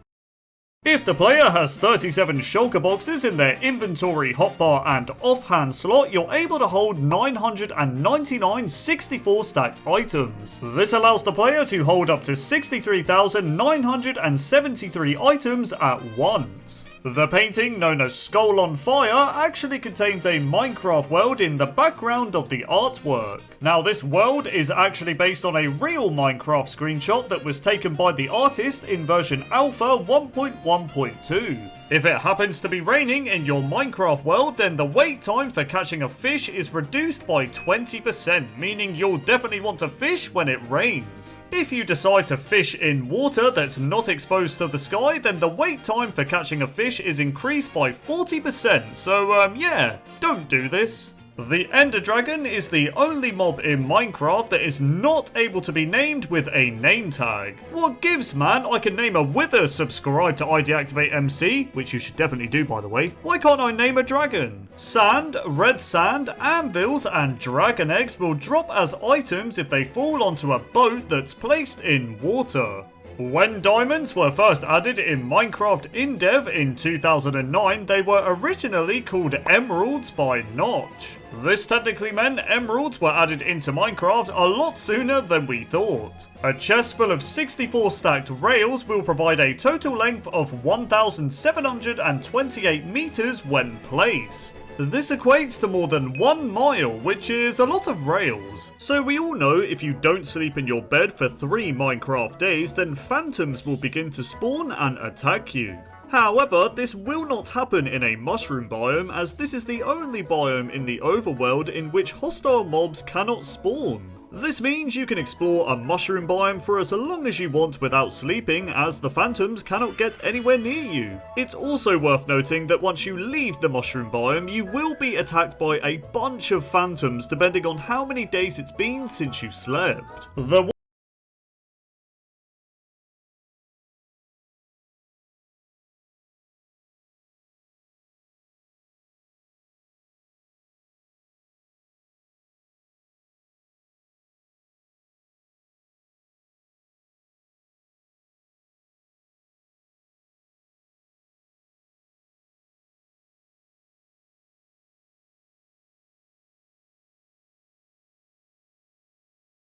[SPEAKER 1] If the player has 37 shulker boxes in their inventory, hotbar and offhand slot, you're able to hold 999 64 stacked items. This allows the player to hold up to 63,973 items at once. The painting, known as Skull on Fire, actually contains a Minecraft world in the background of the artwork. Now, this world is actually based on a real Minecraft screenshot that was taken by the artist in version Alpha 1.1.2. If it happens to be raining in your Minecraft world, then the wait time for catching a fish is reduced by 20%, meaning you'll definitely want to fish when it rains. If you decide to fish in water that's not exposed to the sky, then the wait time for catching a fish is increased by 40%, so yeah, don't do this. The Ender Dragon is the only mob in Minecraft that is not able to be named with a name tag. What gives, man? I can name a Wither subscribed to iDeactivate MC, which you should definitely do, by the way. Why can't I name a dragon? Sand, red sand, anvils, and dragon eggs will drop as items if they fall onto a boat that's placed in water. When diamonds were first added in Minecraft InDev in 2009, they were originally called emeralds by Notch. This technically meant emeralds were added into Minecraft a lot sooner than we thought. A chest full of 64 stacked rails will provide a total length of 1,728 meters when placed. This equates to more than 1 mile, which is a lot of rails. So we all know if you don't sleep in your bed for 3 Minecraft days, then phantoms will begin to spawn and attack you. However, this will not happen in a mushroom biome, as this is the only biome in the overworld in which hostile mobs cannot spawn. This means you can explore a mushroom biome for as long as you want without sleeping, as the phantoms cannot get anywhere near you. It's also worth noting that once you leave the mushroom biome, you will be attacked by a bunch of phantoms depending on how many days it's been since you slept. The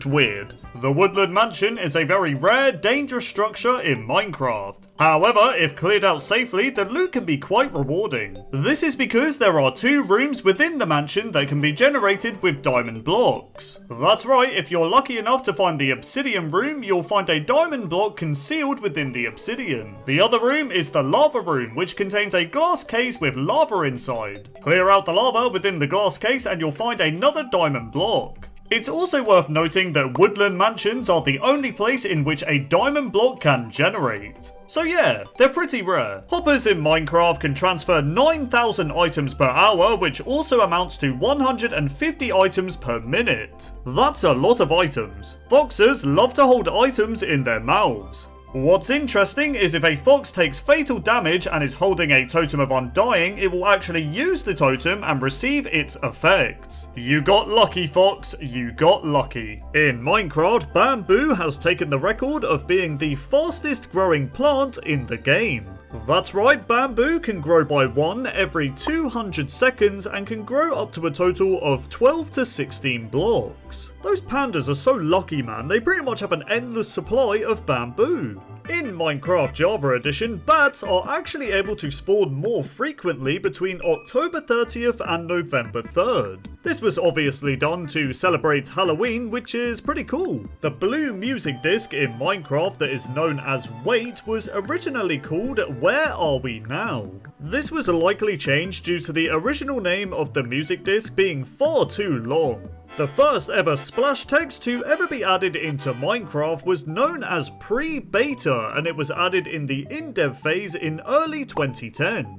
[SPEAKER 1] weird. The Woodland Mansion is a very rare, dangerous structure in Minecraft. However, if cleared out safely, the loot can be quite rewarding. This is because there are 2 rooms within the mansion that can be generated with diamond blocks. That's right, if you're lucky enough to find the obsidian room, you'll find a diamond block concealed within the obsidian. The other room is the lava room, which contains a glass case with lava inside. Clear out the lava within the glass case and you'll find another diamond block. It's also worth noting that woodland mansions are the only place in which a diamond block can generate. So yeah, they're pretty rare. Hoppers in Minecraft can transfer 9,000 items per hour, which also amounts to 150 items per minute. That's a lot of items. Foxes love to hold items in their mouths. What's interesting is if a fox takes fatal damage and is holding a totem of undying, it will actually use the totem and receive its effects. You got lucky, fox, you got lucky. In Minecraft, bamboo has taken the record of being the fastest growing plant in the game. That's right, bamboo can grow by 1 every 200 seconds and can grow up to a total of 12 to 16 blocks. Those pandas are so lucky, man, they pretty much have an endless supply of bamboo. In Minecraft Java Edition, bats are actually able to spawn more frequently between October 30th and November 3rd. This was obviously done to celebrate Halloween, which is pretty cool. The blue music disc in Minecraft that is known as Wait was originally called Where Are We Now? This was a likely change due to the original name of the music disc being far too long. The first ever splash text to ever be added into Minecraft was known as pre-beta, and it was added in the in-dev phase in early 2010.